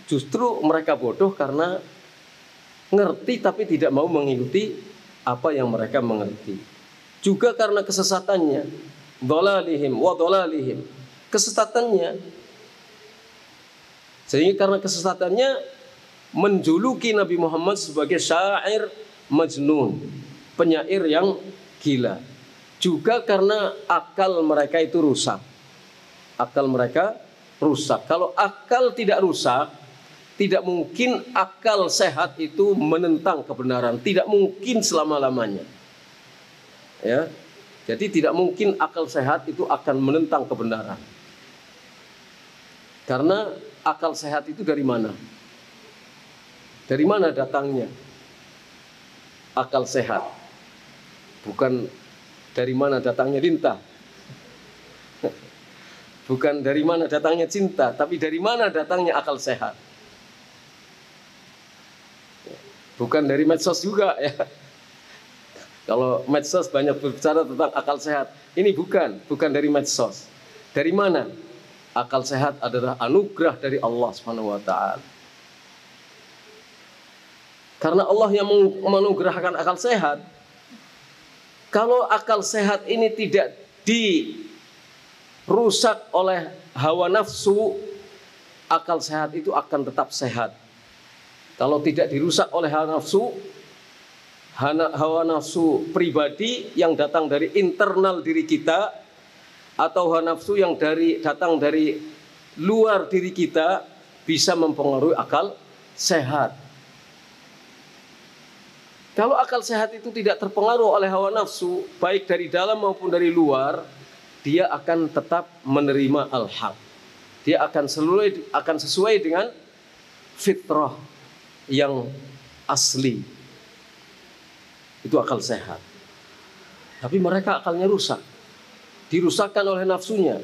justru mereka bodoh karena ngerti tapi tidak mau mengikuti apa yang mereka mengerti. Juga karena kesesatannya, dhalalihim wa dhalalihim, kesesatannya. Sehingga karena kesesatannya menjuluki Nabi Muhammad sebagai syair majnun, penyair yang gila. Juga karena akal mereka itu rusak. Akal mereka rusak. Kalau akal tidak rusak, tidak mungkin akal sehat itu menentang kebenaran. Tidak mungkin selama-lamanya. Ya. Jadi tidak mungkin akal sehat itu akan menentang kebenaran. Karena akal sehat itu dari mana? Dari mana datangnya akal sehat? Bukan dari mana datangnya lintah. Bukan dari mana datangnya cinta, tapi dari mana datangnya akal sehat. Bukan dari medsos juga ya. Kalau medsos banyak berbicara tentang akal sehat, ini bukan dari medsos. Dari mana? Akal sehat adalah anugerah dari Allah Subhanahu wa taala. Karena Allah yang menganugerahkan akal sehat. Kalau akal sehat ini tidak dirusak oleh hawa nafsu, akal sehat itu akan tetap sehat. Kalau tidak dirusak oleh hawa nafsu pribadi yang datang dari internal diri kita, atau hawa nafsu yang datang dari luar diri kita, bisa mempengaruhi akal sehat. Kalau akal sehat itu tidak terpengaruh oleh hawa nafsu, baik dari dalam maupun dari luar, dia akan tetap menerima al-haq. Dia akan sesuai dengan fitrah yang asli. Itu akal sehat. Tapi mereka akalnya rusak. Dirusakkan oleh nafsunya,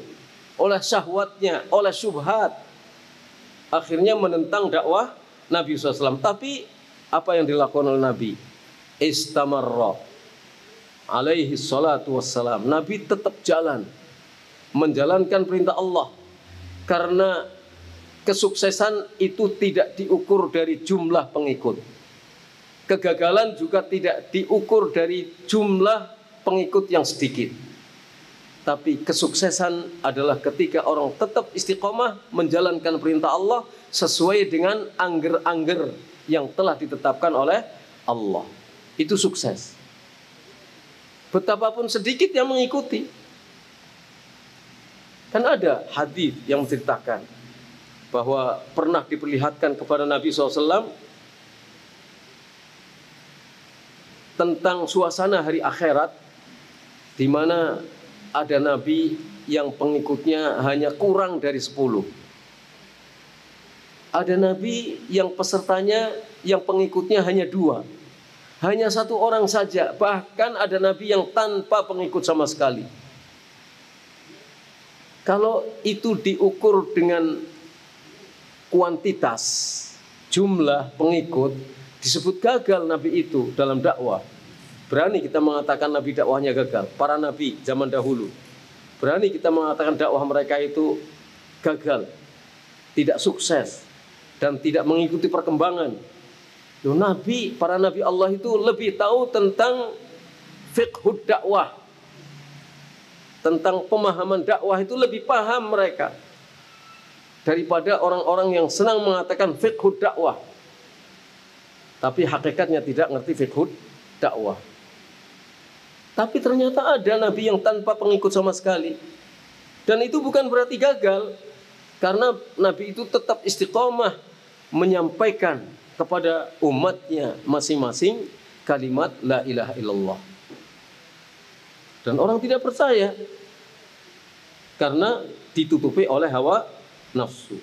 oleh syahwatnya, oleh syubhat. Akhirnya menentang dakwah Nabi SAW. Tapi apa yang dilakukan oleh Nabi? Istamarra alaihi salatu wassalam. Nabi tetap jalan, menjalankan perintah Allah. Karena kesuksesan itu tidak diukur dari jumlah pengikut. Kegagalan juga tidak diukur dari jumlah pengikut yang sedikit. Tapi kesuksesan adalah ketika orang tetap istiqomah menjalankan perintah Allah sesuai dengan angger-angger yang telah ditetapkan oleh Allah. Itu sukses. Betapapun sedikit yang mengikuti. Kan ada hadis yang menceritakan bahwa pernah diperlihatkan kepada Nabi SAW tentang suasana hari akhirat, di mana ada Nabi yang pengikutnya hanya kurang dari 10. Ada Nabi yang pesertanya, yang pengikutnya hanya 2. Hanya 1 orang saja. Bahkan ada Nabi yang tanpa pengikut sama sekali. Kalau itu diukur dengan kuantitas, jumlah pengikut, disebut gagal Nabi itu dalam dakwah. Berani kita mengatakan Nabi dakwahnya gagal. Para Nabi zaman dahulu. Berani kita mengatakan dakwah mereka itu gagal. Tidak sukses. Dan tidak mengikuti perkembangan. Para Nabi Allah itu lebih tahu tentang fiqhud dakwah. Tentang pemahaman dakwah itu lebih paham mereka. Daripada orang-orang yang senang mengatakan fiqhud dakwah. Tapi hakikatnya tidak ngerti fiqhud dakwah. Tapi ternyata ada Nabi yang tanpa pengikut sama sekali. Dan itu bukan berarti gagal. Karena Nabi itu tetap istiqomah menyampaikan kepada umatnya masing-masing kalimat la ilaha illallah. Dan orang tidak percaya karena ditutupi oleh hawa nafsu.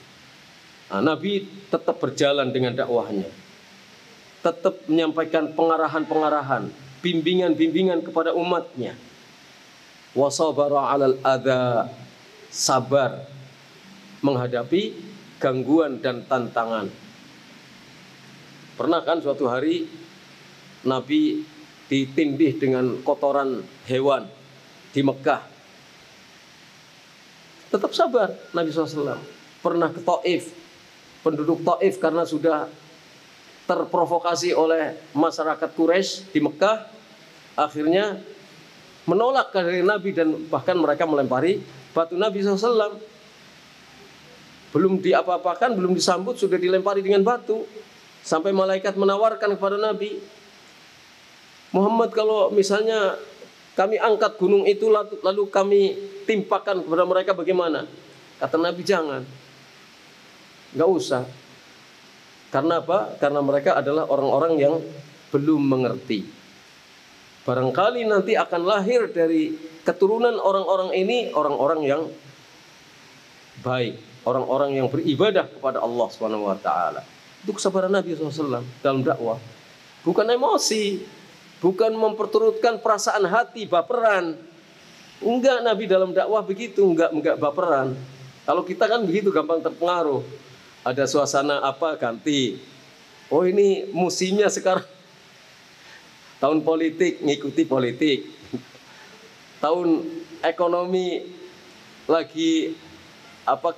Nabi tetap berjalan dengan dakwahnya, tetap menyampaikan pengarahan-pengarahan, bimbingan-bimbingan kepada umatnya. Wasabara 'alal adza, sabar menghadapi gangguan dan tantangan. Pernah kan suatu hari Nabi ditindih dengan kotoran hewan di Mekah. Tetap sabar Nabi SAW. Pernah ke Taif. Penduduk Taif karena sudah terprovokasi oleh masyarakat Quraisy di Mekah, akhirnya menolak kehadiran Nabi dan bahkan mereka melempari batu Nabi SAW. Belum diapa-apakan, belum disambut, sudah dilempari dengan batu. Sampai malaikat menawarkan kepada Nabi, Muhammad, kalau misalnya kami angkat gunung itu lalu kami timpakan kepada mereka bagaimana? Kata Nabi, jangan. Enggak usah. Karena apa? Karena mereka adalah orang-orang yang belum mengerti. Barangkali nanti akan lahir dari keturunan orang-orang ini orang-orang yang baik, orang-orang yang beribadah kepada Allah Subhanahu wa taala. Itu kesabaran Nabi SAW dalam dakwah. Bukan emosi, bukan memperturutkan perasaan hati, baperan. Enggak, Nabi dalam dakwah begitu, enggak baperan. Kalau kita kan begitu, gampang terpengaruh. Ada suasana apa, ganti. Oh, ini musimnya sekarang. Tahun politik, ngikuti politik. Tahun ekonomi lagi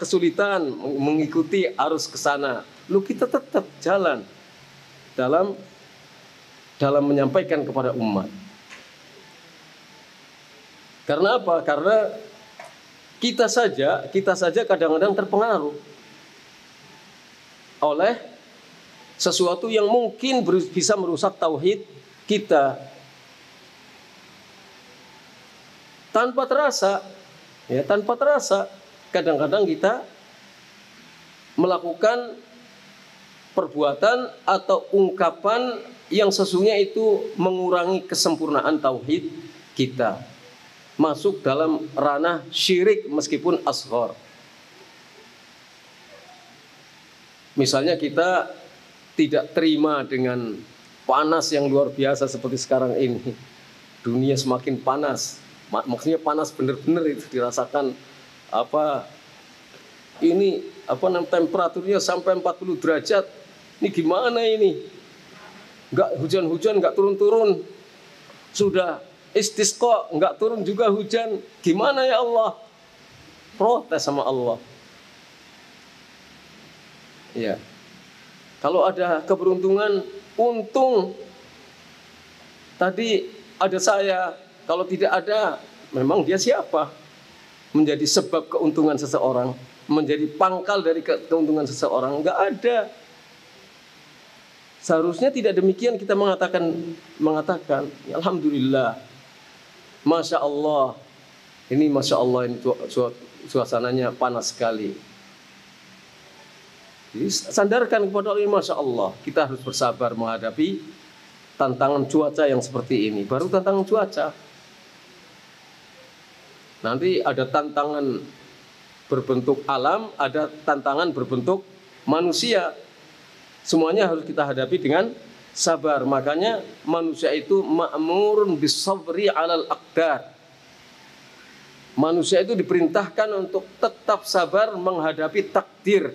kesulitan mengikuti arus ke sana. Lu kita tetap jalan dalam menyampaikan kepada umat. Karena apa? Karena kita saja kadang-kadang terpengaruh oleh sesuatu yang mungkin bisa merusak tauhid kita. Tanpa terasa kadang-kadang kita melakukan perbuatan atau ungkapan yang sesungguhnya itu mengurangi kesempurnaan tauhid kita, masuk dalam ranah syirik meskipun asghar. Misalnya kita tidak terima dengan panas yang luar biasa seperti sekarang ini. Dunia semakin panas. Maksudnya panas benar-benar itu dirasakan temperaturnya sampai 40 derajat. Ini gimana ini? Enggak hujan-hujan, enggak turun-turun. Sudah istisqa, enggak turun juga hujan. Gimana ya Allah? Protes sama Allah. Ya. Kalau ada keberuntungan, untung tadi ada saya. Kalau tidak ada, memang dia siapa? Menjadi sebab keuntungan seseorang, menjadi pangkal dari keuntungan seseorang, enggak ada. Seharusnya tidak demikian kita mengatakan, alhamdulillah, masya Allah, ini suasananya panas sekali. Jadi sandarkan kepada Allah, masya Allah, kita harus bersabar menghadapi tantangan cuaca yang seperti ini. Baru tantangan cuaca. Nanti ada tantangan berbentuk alam, ada tantangan berbentuk manusia. Semuanya harus kita hadapi dengan sabar. Makanya manusia itu ma'murun bisabri 'alal aqdar. Manusia itu diperintahkan untuk tetap sabar menghadapi takdir.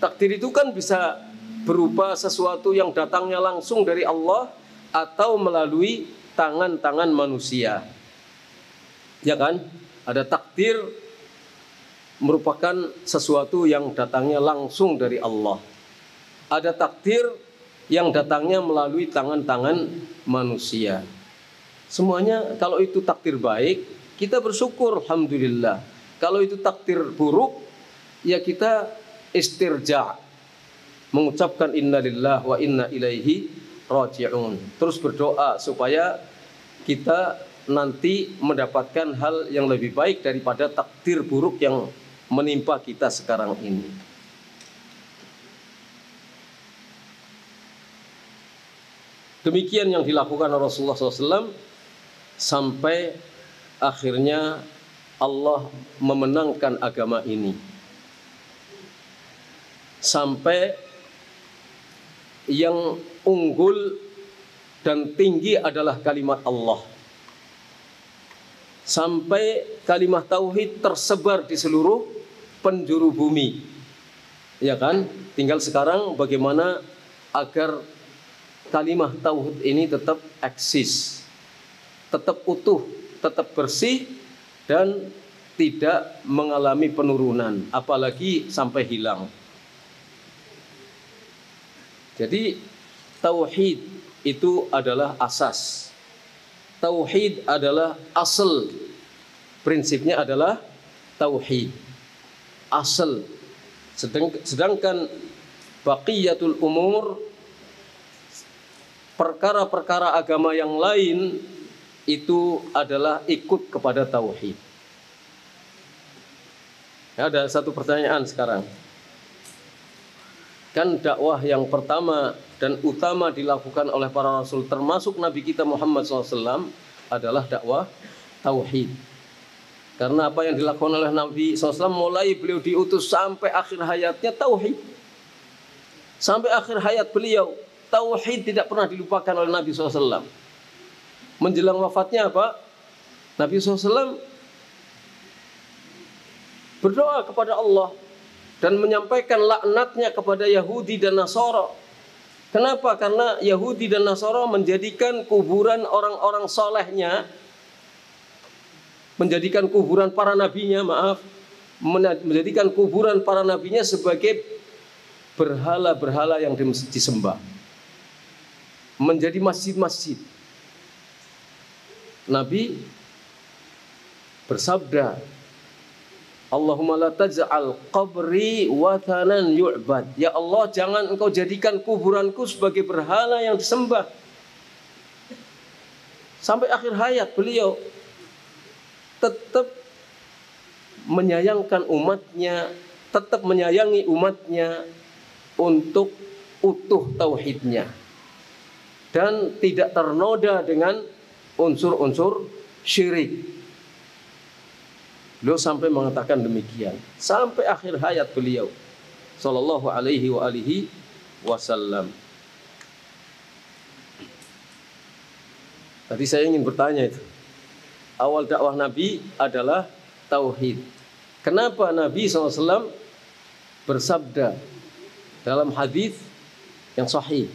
Takdir itu kan bisa berupa sesuatu yang datangnya langsung dari Allah atau melalui tangan-tangan manusia. Ya kan? Ada takdir merupakan sesuatu yang datangnya langsung dari Allah. Ada takdir yang datangnya melalui tangan-tangan manusia. Semuanya kalau itu takdir baik, kita bersyukur alhamdulillah. Kalau itu takdir buruk, ya kita istirja, mengucapkan innalillahi wa inna ilaihi raji'un. Terus berdoa supaya kita nanti mendapatkan hal yang lebih baik daripada takdir buruk yang menimpa kita sekarang ini. Demikian yang dilakukan Rasulullah SAW sampai akhirnya Allah memenangkan agama ini. Sampai yang unggul dan tinggi adalah kalimat Allah. Sampai kalimat tauhid tersebar di seluruh penjuru bumi. Ya kan? Tinggal sekarang bagaimana agar kalimat tauhid ini tetap eksis, tetap utuh, tetap bersih dan tidak mengalami penurunan, apalagi sampai hilang. Jadi tauhid itu adalah asas. Tauhid adalah asal. Prinsipnya adalah tauhid. Asal. Sedangkan baqiyatul umur, perkara-perkara agama yang lain itu adalah ikut kepada tauhid. Ya, ada satu pertanyaan sekarang. Kan dakwah yang pertama dan utama dilakukan oleh para rasul termasuk Nabi kita Muhammad SAW adalah dakwah tauhid. Karena apa yang dilakukan oleh Nabi SAW mulai beliau diutus sampai akhir hayatnya tauhid. Sampai akhir hayat beliau tauhid tidak pernah dilupakan oleh Nabi SAW. Menjelang wafatnya apa? Nabi SAW berdoa kepada Allah dan menyampaikan laknatnya kepada Yahudi dan Nasara. Kenapa? Karena Yahudi dan Nasara menjadikan kuburan orang-orang solehnya, menjadikan kuburan para nabinya, menjadikan kuburan para nabinya sebagai berhala-berhala yang disembah, menjadi masjid-masjid. Nabi bersabda, Allahumma la taj'al qabri wathanan yu'bad. Ya Allah, jangan engkau jadikan kuburanku sebagai berhala yang disembah. Sampai akhir hayat beliau tetap menyayangkan umatnya, tetap menyayangi umatnya untuk utuh tauhidnya dan tidak ternoda dengan unsur-unsur syirik. Beliau sampai mengatakan demikian sampai akhir hayat beliau sallallahu alaihi wa alihi wasallam. Tadi saya ingin bertanya itu. Awal dakwah Nabi adalah tauhid. Kenapa Nabi SAW bersabda dalam hadis yang sahih,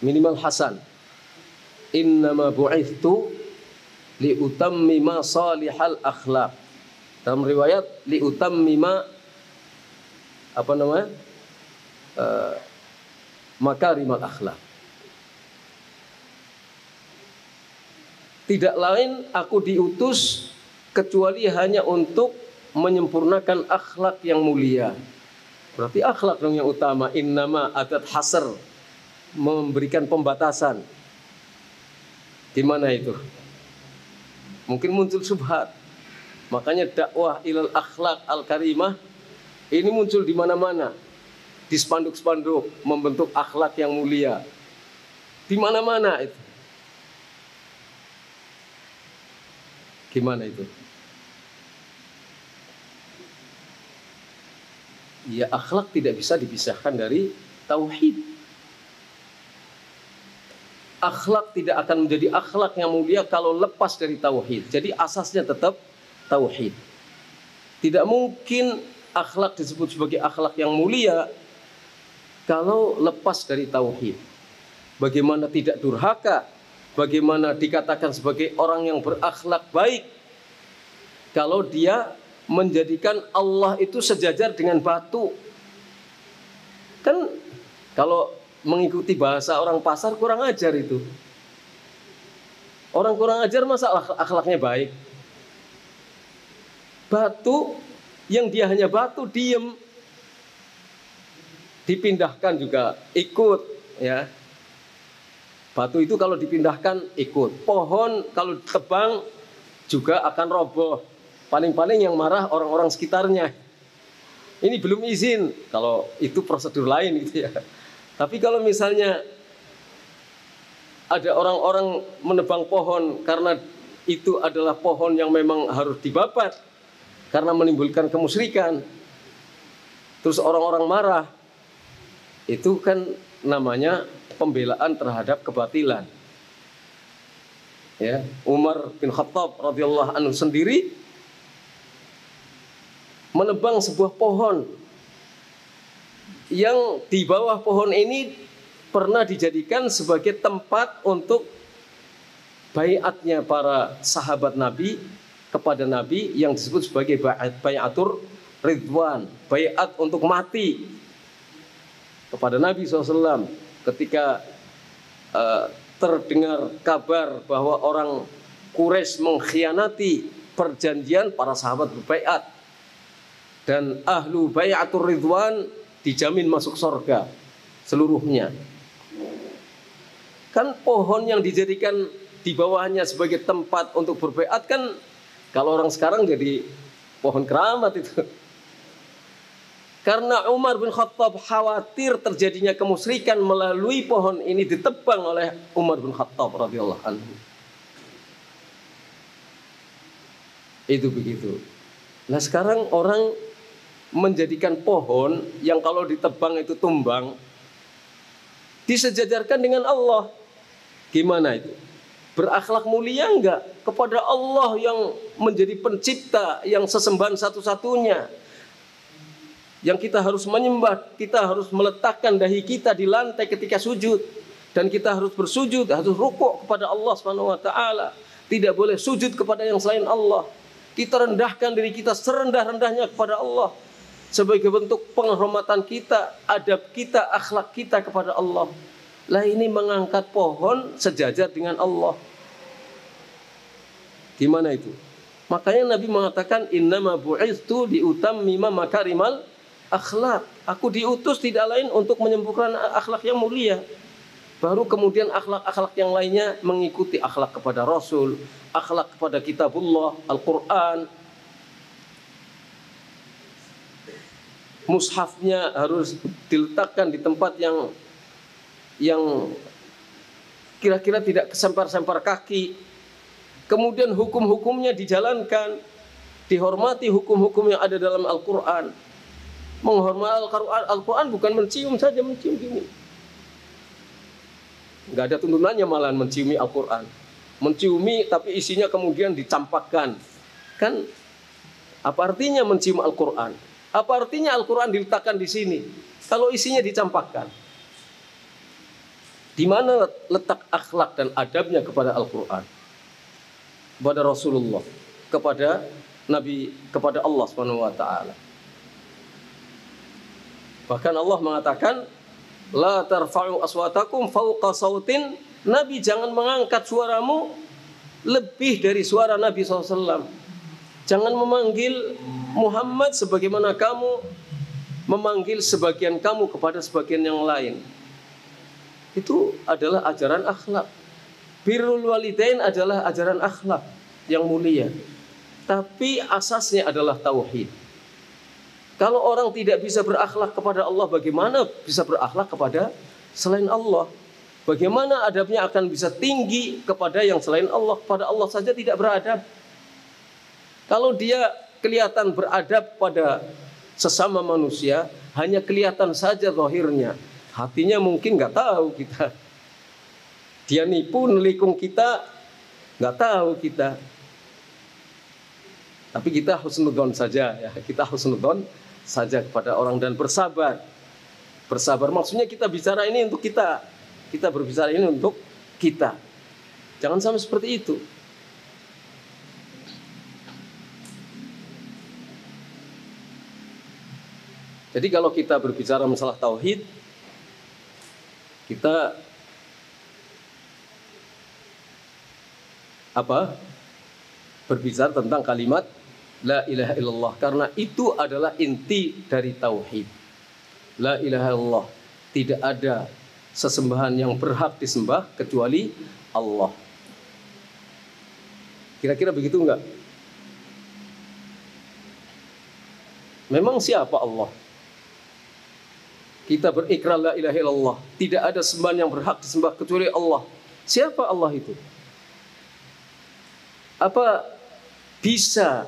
minimal hasan, innama bu'ithtu liutammima salihal akhlaq. Dalam riwayat liutammima makarimal akhlaq. Tidak lain aku diutus kecuali hanya untuk menyempurnakan akhlak yang mulia. Berarti akhlak dong yang utama. Innama adat hasr, memberikan pembatasan. Gimana itu? Mungkin muncul subhat. Makanya dakwah ilal akhlak al-karimah ini muncul di mana-mana. Di spanduk-spanduk membentuk akhlak yang mulia. Di mana-mana itu. Gimana itu? Ya, akhlak tidak bisa dipisahkan dari tauhid. Akhlak tidak akan menjadi akhlak yang mulia kalau lepas dari tauhid. Jadi asasnya tetap tauhid. Tidak mungkin akhlak disebut sebagai akhlak yang mulia kalau lepas dari tauhid. Bagaimana tidak durhaka? Bagaimana dikatakan sebagai orang yang berakhlak baik kalau dia menjadikan Allah itu sejajar dengan batu? Kan kalau mengikuti bahasa orang pasar kurang ajar itu. Orang kurang ajar masa akhlaknya baik? Batu yang dia hanya batu diem, dipindahkan juga ikut, ya. Batu itu kalau dipindahkan ikut. Pohon kalau ditebang juga akan roboh. Paling-paling yang marah orang-orang sekitarnya. Ini belum izin. Kalau itu prosedur lain gitu ya. Tapi kalau misalnya ada orang-orang menebang pohon karena itu adalah pohon yang memang harus dibabat karena menimbulkan kemusyrikan, terus orang-orang marah, itu kan namanya pembelaan terhadap kebatilan. Ya, Umar bin Khattab radhiyallahu anhu sendiri menebang sebuah pohon yang di bawah pohon ini pernah dijadikan sebagai tempat untuk baiatnya para sahabat Nabi kepada Nabi yang disebut sebagai baiatur ridwan, baiat untuk mati kepada Nabi SAW. Ketika terdengar kabar bahwa orang Quraisy mengkhianati perjanjian, para sahabat berbaiat dan ahlu baiatur ridwan dijamin masuk surga seluruhnya. Kan pohon yang dijadikan di bawahnya sebagai tempat untuk berbaiat kan kalau orang sekarang jadi pohon keramat itu. Karena Umar bin Khattab khawatir terjadinya kemusyrikan melalui pohon ini ditebang oleh Umar bin Khattab radhiyallahu anhu. Itu begitu. Nah sekarang orang menjadikan pohon yang kalau ditebang itu tumbang disejajarkan dengan Allah. Gimana itu? Berakhlak mulia enggak kepada Allah yang menjadi pencipta, yang sesembahan satu-satunya, yang kita harus menyembah, kita harus meletakkan dahi kita di lantai ketika sujud, dan kita harus bersujud, harus rukuk kepada Allah Subhanahu wa taala. Tidak boleh sujud kepada yang selain Allah. Kita rendahkan diri kita serendah-rendahnya kepada Allah sebagai bentuk penghormatan kita, adab kita, akhlak kita kepada Allah. Lah ini mengangkat pohon sejajar dengan Allah. Gimana itu? Makanya Nabi mengatakan innama bu'itsu liutammima makarimal akhlak. Aku diutus tidak lain untuk menyempurnakan akhlak yang mulia. Baru kemudian akhlak-akhlak yang lainnya mengikuti akhlak kepada Rasul, akhlak kepada kitabullah, Al-Quran. Mushafnya harus diletakkan di tempat yang kira-kira tidak kesempar-sempar kaki. Kemudian hukum-hukumnya dijalankan, dihormati hukum-hukum yang ada dalam Al-Quran. Menghormati Al-Quran bukan mencium saja, mencium gini. Nggak ada tuntunannya malahan menciumi Al-Quran. Menciumi tapi isinya kemudian dicampakkan. Kan apa artinya mencium Al-Quran? Apa artinya Al-Quran diletakkan di sini kalau isinya dicampakkan? Di mana letak akhlak dan adabnya kepada Al-Quran, kepada Rasulullah, kepada Nabi, kepada Allah Subhanahu wa taala. Bahkan Allah mengatakan la tarfa'u aswatakum fawqa sautin, Nabi jangan mengangkat suaramu lebih dari suara Nabi SAW. Jangan memanggil Muhammad sebagaimana kamu memanggil sebagian kamu kepada sebagian yang lain. Itu adalah ajaran akhlak. Birrul walidain adalah ajaran akhlak yang mulia. Tapi asasnya adalah tauhid. Kalau orang tidak bisa berakhlak kepada Allah, bagaimana bisa berakhlak kepada selain Allah? Bagaimana adabnya akan bisa tinggi kepada yang selain Allah? Pada Allah saja tidak beradab. Kalau dia kelihatan beradab pada sesama manusia, hanya kelihatan saja zahirnya. Hatinya mungkin nggak tahu kita. Dia nipu, nelikung kita, nggak tahu kita. Tapi kita husnudzon saja, ya. Kita husnudzon saja kepada orang dan bersabar. Bersabar maksudnya kita bicara ini untuk kita. Kita berbicara ini untuk kita. Jangan sampai seperti itu. Jadi kalau kita berbicara masalah tauhid, kita berbicara tentang kalimat la ilaha illallah, karena itu adalah inti dari tauhid. La ilaha illallah, tidak ada sesembahan yang berhak disembah kecuali Allah. Kira-kira begitu enggak? Memang siapa Allah? Kita berikrar la ilaha illallah, tidak ada sembahan yang berhak disembah kecuali Allah. Siapa Allah itu? Apa bisa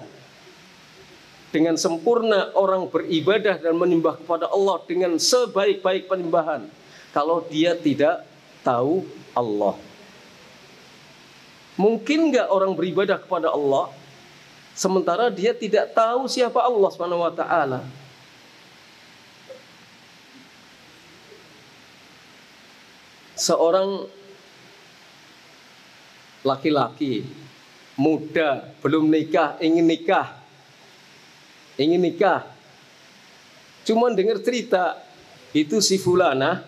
dengan sempurna orang beribadah dan menyembah kepada Allah dengan sebaik-baik penyembahan kalau dia tidak tahu Allah? Mungkin nggak orang beribadah kepada Allah sementara dia tidak tahu siapa Allah Subhanahu wa taala? Seorang laki-laki muda belum nikah, ingin nikah, cuman dengar cerita itu si fulana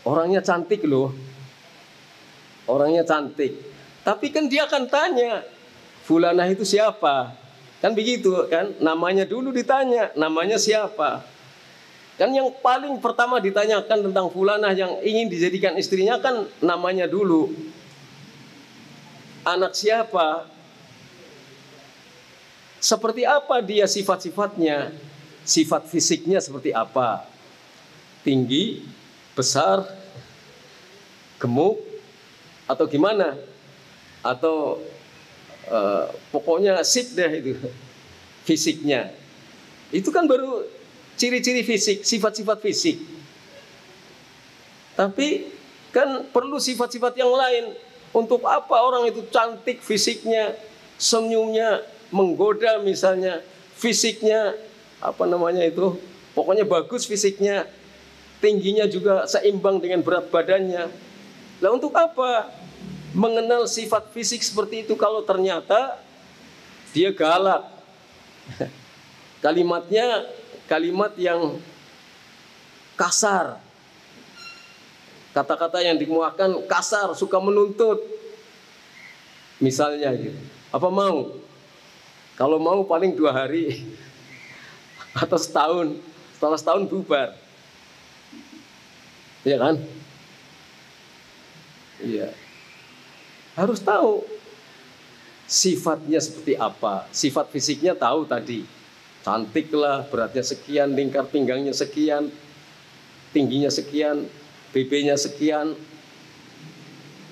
orangnya cantik loh, orangnya cantik. Tapi kan dia akan tanya, fulana itu siapa? Kan begitu kan, namanya dulu ditanya, namanya siapa? Kan yang paling pertama ditanyakan tentang fulanah yang ingin dijadikan istrinya kan namanya dulu. Anak siapa? Seperti apa dia sifat-sifatnya? Sifat fisiknya seperti apa? Tinggi, besar, gemuk, atau gimana? Atau pokoknya sip deh itu fisiknya. Itu kan baru ciri-ciri fisik, sifat-sifat fisik. Tapi kan perlu sifat-sifat yang lain. Untuk apa orang itu cantik fisiknya, senyumnya menggoda misalnya, fisiknya pokoknya bagus fisiknya, tingginya juga seimbang dengan berat badannya. Lah untuk apa mengenal sifat fisik seperti itu kalau ternyata dia galak. Kalimatnya kalimat yang kasar. Kata-kata yang dikemukakan kasar, suka menuntut. Misalnya gitu. Apa mau? Kalau mau paling 2 hari atau setahun. Setelah setahun bubar. Iya kan? Iya. Harus tahu sifatnya seperti apa. Sifat fisiknya tahu tadi. Cantik lah, beratnya sekian, lingkar pinggangnya sekian, tingginya sekian, BB-nya sekian,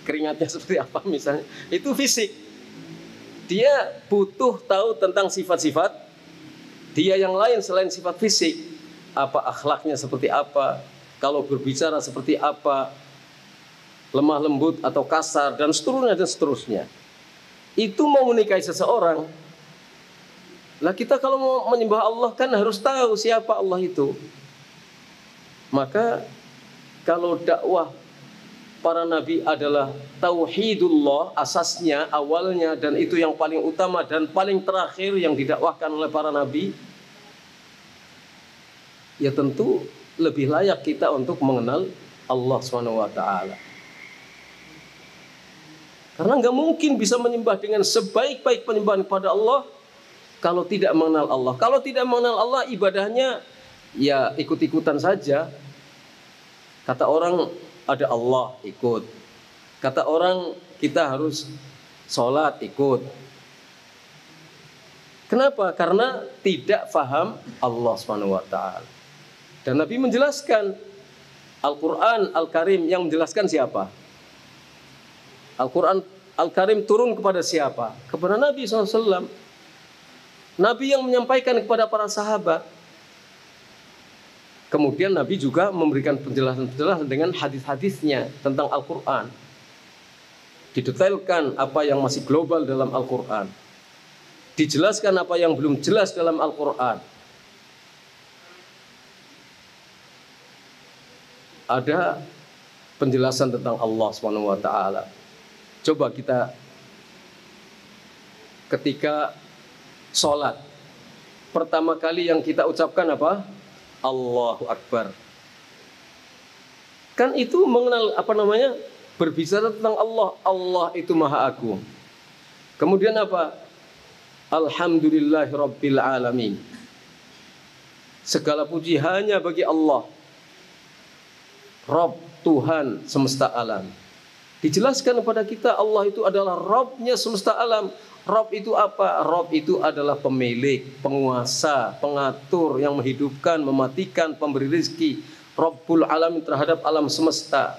keringatnya seperti apa misalnya. Itu fisik. Dia butuh tahu tentang sifat-sifat dia yang lain selain sifat fisik. Apa akhlaknya seperti apa, kalau berbicara seperti apa, lemah lembut atau kasar, dan seterusnya dan seterusnya. Itu mau menikahi seseorang. Lah kita kalau mau menyembah Allah kan harus tahu siapa Allah itu. Maka kalau dakwah para nabi adalah tauhidullah, asasnya, awalnya, dan itu yang paling utama dan paling terakhir yang didakwahkan oleh para nabi, ya tentu lebih layak kita untuk mengenal Allah SWT. Karena nggak mungkin bisa menyembah dengan sebaik-baik penyembahan kepada Allah kalau tidak mengenal Allah. Kalau tidak mengenal Allah, ibadahnya ya ikut-ikutan saja. Kata orang ada Allah, ikut. Kata orang kita harus sholat, ikut. Kenapa? Karena tidak faham Allah SWT. Dan Nabi menjelaskan, Al-Quran Al-Karim yang menjelaskan siapa? Al-Quran Al-Karim turun kepada siapa? Kepada Nabi SAW. Nabi yang menyampaikan kepada para sahabat. Kemudian Nabi juga memberikan penjelasan-penjelasan dengan hadis-hadisnya tentang Al-Quran. Didetailkan apa yang masih global dalam Al-Quran. Dijelaskan apa yang belum jelas dalam Al-Quran. Ada penjelasan tentang Allah SWT. Coba kita ketika sholat, pertama kali yang kita ucapkan apa? Allahu Akbar. Kan itu mengenal berbicara tentang Allah. Allah itu Maha Agung. Kemudian apa? Alhamdulillahirabbil alamin. Segala puji hanya bagi Allah, Rabb, Tuhan semesta alam. Dijelaskan kepada kita Allah itu adalah Rabbnya semesta alam. Rabb itu apa? Rabb itu adalah pemilik, penguasa, pengatur, yang menghidupkan, mematikan, pemberi rezeki. Rabbul alamin terhadap alam semesta.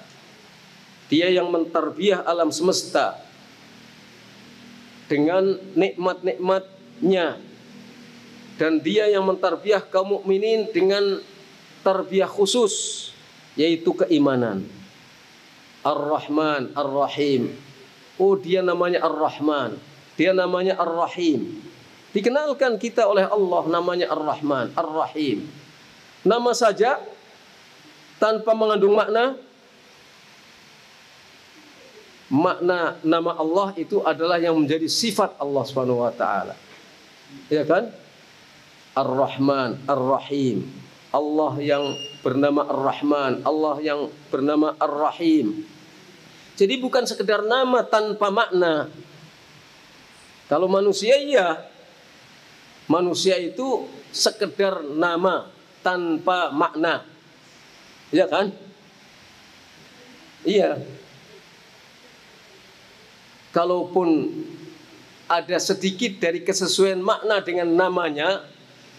Dia yang mentarbiyah alam semesta dengan nikmat-nikmatnya. Dan dia yang mentarbiyah kaum mukminin dengan tarbiyah khusus, yaitu keimanan. Ar-Rahman, Ar-Rahim. Oh, dia namanya Ar-Rahman, dia namanya Ar-Rahim. Dikenalkan kita oleh Allah namanya Ar-Rahman, Ar-Rahim. Nama saja tanpa mengandung makna. Makna nama Allah itu adalah yang menjadi sifat Allah Subhanahu wa taala. Ya kan? Ar-Rahman, Ar-Rahim. Allah yang bernama Ar-Rahman, Allah yang bernama Ar-Rahim. Jadi bukan sekedar nama tanpa makna. Kalau manusia, iya, manusia itu sekedar nama tanpa makna. Iya kan? Iya. Kalaupun ada sedikit dari kesesuaian makna dengan namanya,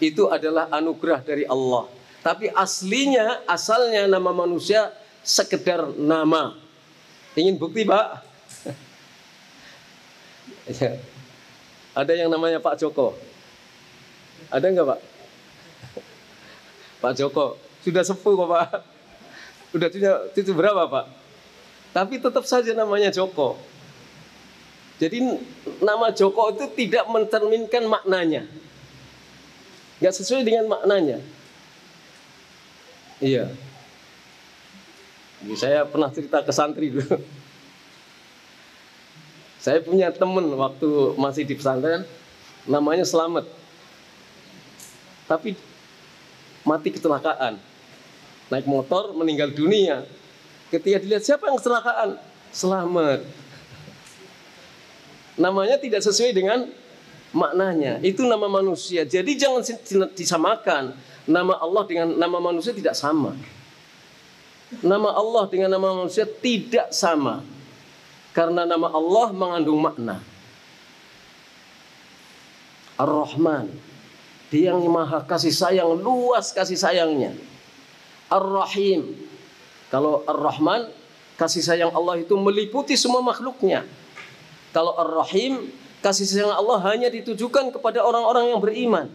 itu adalah anugerah dari Allah. Tapi asalnya nama manusia sekedar nama. Ingin bukti, Pak? Ada yang namanya Pak Joko? Ada enggak, Pak? Pak Joko sudah sepuh kok, Pak. Udah cucu berapa, Pak? Tapi tetap saja namanya Joko. Jadi nama Joko itu tidak mencerminkan maknanya. Enggak sesuai dengan maknanya. Iya. Saya pernah cerita ke santri dulu. Saya punya teman waktu masih di pesantren, namanya selamat. Tapi mati kecelakaan. Naik motor meninggal dunia. Ketika dilihat siapa yang kecelakaan? Selamat. Namanya tidak sesuai dengan maknanya. Itu nama manusia. Jadi jangan disamakan. Nama Allah dengan nama manusia tidak sama. Nama Allah dengan nama manusia tidak sama. Karena nama Allah mengandung makna. Ar-Rahman, Dia yang maha kasih sayang, luas kasih sayangnya. Ar-Rahim, kalau Ar-Rahman, kasih sayang Allah itu meliputi semua makhluknya. Kalau Ar-Rahim, kasih sayang Allah hanya ditujukan kepada orang-orang yang beriman.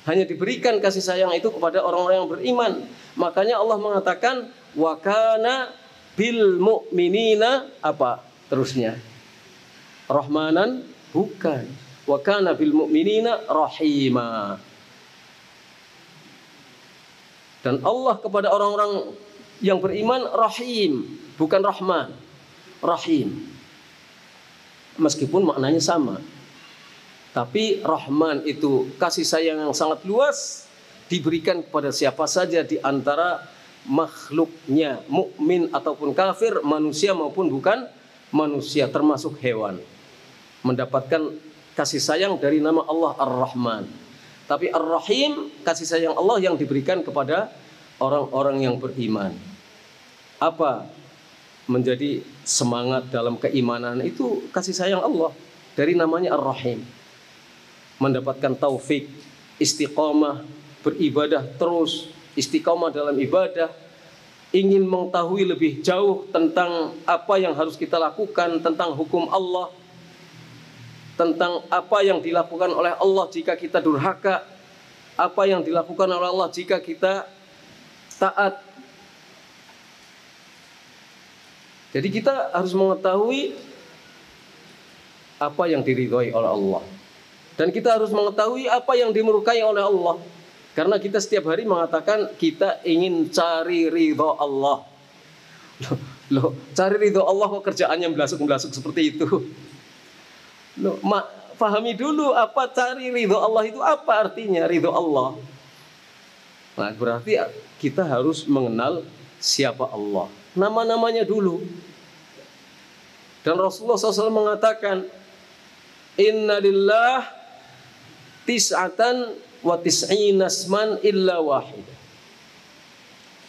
Hanya diberikan kasih sayang itu kepada orang-orang yang beriman. Makanya Allah mengatakan, wa kana bil mu'minina apa terusnya? Rahmanan, bukan. Wa kana bil mu'minina rahima. Dan Allah kepada orang-orang yang beriman rahim, bukan rahman. Rahim. Meskipun maknanya sama. Tapi rahman itu kasih sayang yang sangat luas, diberikan kepada siapa saja di antara makhluknya, mukmin ataupun kafir, manusia maupun bukan manusia, termasuk hewan. Mendapatkan kasih sayang dari nama Allah Ar-Rahman. Tapi Ar-Rahim, kasih sayang Allah yang diberikan kepada orang-orang yang beriman. Apa menjadi semangat dalam keimanan itu kasih sayang Allah dari namanya Ar-Rahim. Mendapatkan taufik, istiqomah, beribadah terus, istiqomah dalam ibadah, ingin mengetahui lebih jauh tentang apa yang harus kita lakukan, tentang hukum Allah, tentang apa yang dilakukan oleh Allah jika kita durhaka, apa yang dilakukan oleh Allah jika kita taat. Jadi kita harus mengetahui apa yang diridhoi oleh Allah. Dan kita harus mengetahui apa yang dimurkai oleh Allah. Karena kita setiap hari mengatakan kita ingin cari ridho Allah. Loh, cari ridho Allah kok kerjaannya belasuk-belasuk seperti itu? Loh, pahami dulu apa cari ridho Allah itu, apa artinya ridho Allah. Nah, berarti kita harus mengenal siapa Allah. Nama-namanya dulu. Dan Rasulullah SAW mengatakan, Inna lillah tis'atan wa tis'ina asman illa wahid.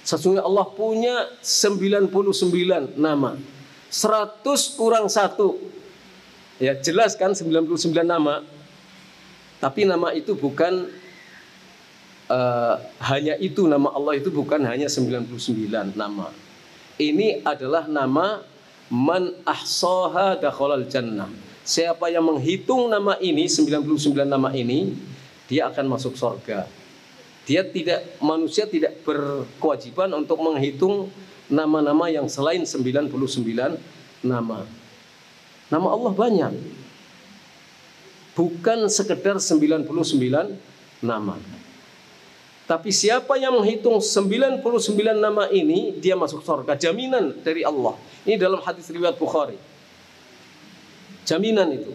Sesungguhnya Allah punya 99 nama. 100 kurang 1. Ya, jelas kan 99 nama. Tapi nama itu bukan hanya itu, nama Allah itu bukan hanya 99 nama. Ini adalah nama man ahsaha dakhalal jannah. Siapa yang menghitung nama ini, 99 nama ini, dia akan masuk surga. Manusia tidak berkewajiban untuk menghitung nama-nama yang selain 99 nama. Nama Allah banyak. Bukan sekedar 99 nama. Tapi siapa yang menghitung 99 nama ini, dia masuk surga. Jaminan dari Allah. Ini dalam hadis riwayat Bukhari. Jaminan itu.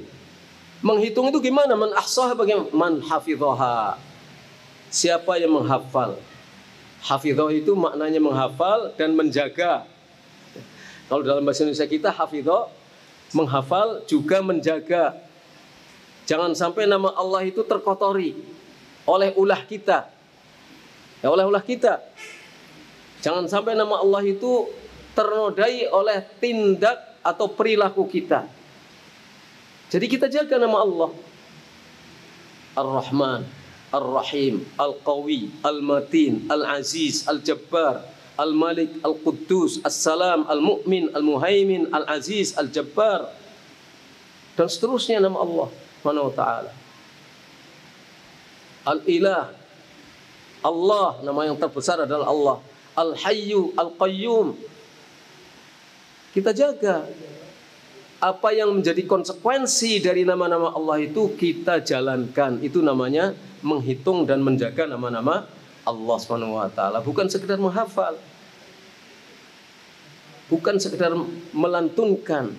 Menghitung itu gimana? Man ahsaha, bagaimana? Man hafidhaha. Siapa yang menghafal? Hafidhah itu maknanya menghafal dan menjaga. Kalau dalam bahasa Indonesia kita hafidhah, menghafal juga menjaga. Jangan sampai nama Allah itu terkotori oleh ulah kita. Ya, oleh ulah kita. Jangan sampai nama Allah itu ternodai oleh tindak atau perilaku kita. Jadi kita jaga nama Allah. Ar-Rahman, Ar-Rahim, Al-Qawi, Al-Matin, Al-Aziz, Al-Jabbar, Al-Malik, Al-Quddus, As-Salam, Al-Mu'min, Al-Muhaimin, Al-Aziz, Al-Jabbar, dan seterusnya nama Allah Subhanahu wa ta'ala. Al-Ilah, Allah, nama yang terbesar adalah Allah. Al-Hayyu, Al-Qayyum. Kita jaga. Apa yang menjadi konsekuensi dari nama-nama Allah itu kita jalankan. Itu namanya menghitung dan menjaga nama-nama Allah Subhanahu wa ta'ala. Bukan sekedar menghafal. Bukan sekedar melantunkan.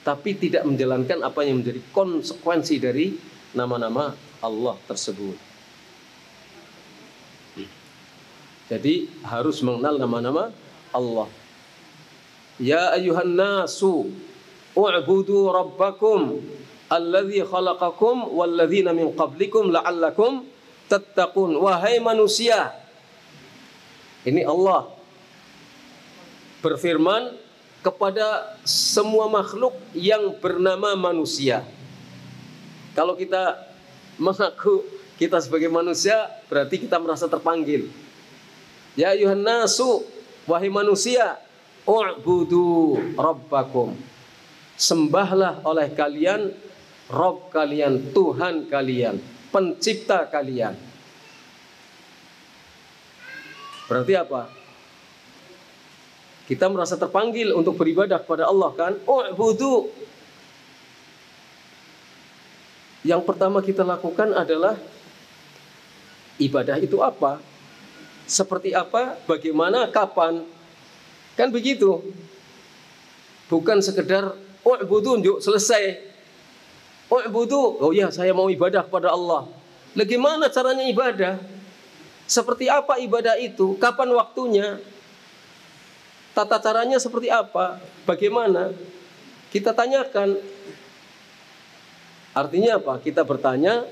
Tapi tidak menjalankan apa yang menjadi konsekuensi dari nama-nama Allah tersebut. Jadi harus mengenal nama-nama Allah. Ya ayyuhan nasu u'budu rabbakum alladzi khalaqakum walladzina min qablikum la'allakum tattaqun. Wahai manusia, ini Allah berfirman kepada semua makhluk yang bernama manusia. Kalau kita mengaku kita sebagai manusia, berarti kita merasa terpanggil. Ya ayuhan nasu, wahai manusia, u'budu rabbakum. Sembahlah oleh kalian Rabb kalian, Tuhan kalian, pencipta kalian. Berarti apa? Kita merasa terpanggil untuk beribadah kepada Allah kan? U'budu. Yang pertama kita lakukan adalah ibadah itu apa? Seperti apa? Bagaimana? Kapan? Kan begitu. Bukan sekedar u'budu, yuk selesai. U'budu, oh ya saya mau ibadah kepada Allah. Bagaimana caranya ibadah? Seperti apa ibadah itu? Kapan waktunya? Tata caranya seperti apa? Bagaimana? Kita tanyakan. Artinya apa? Kita bertanya,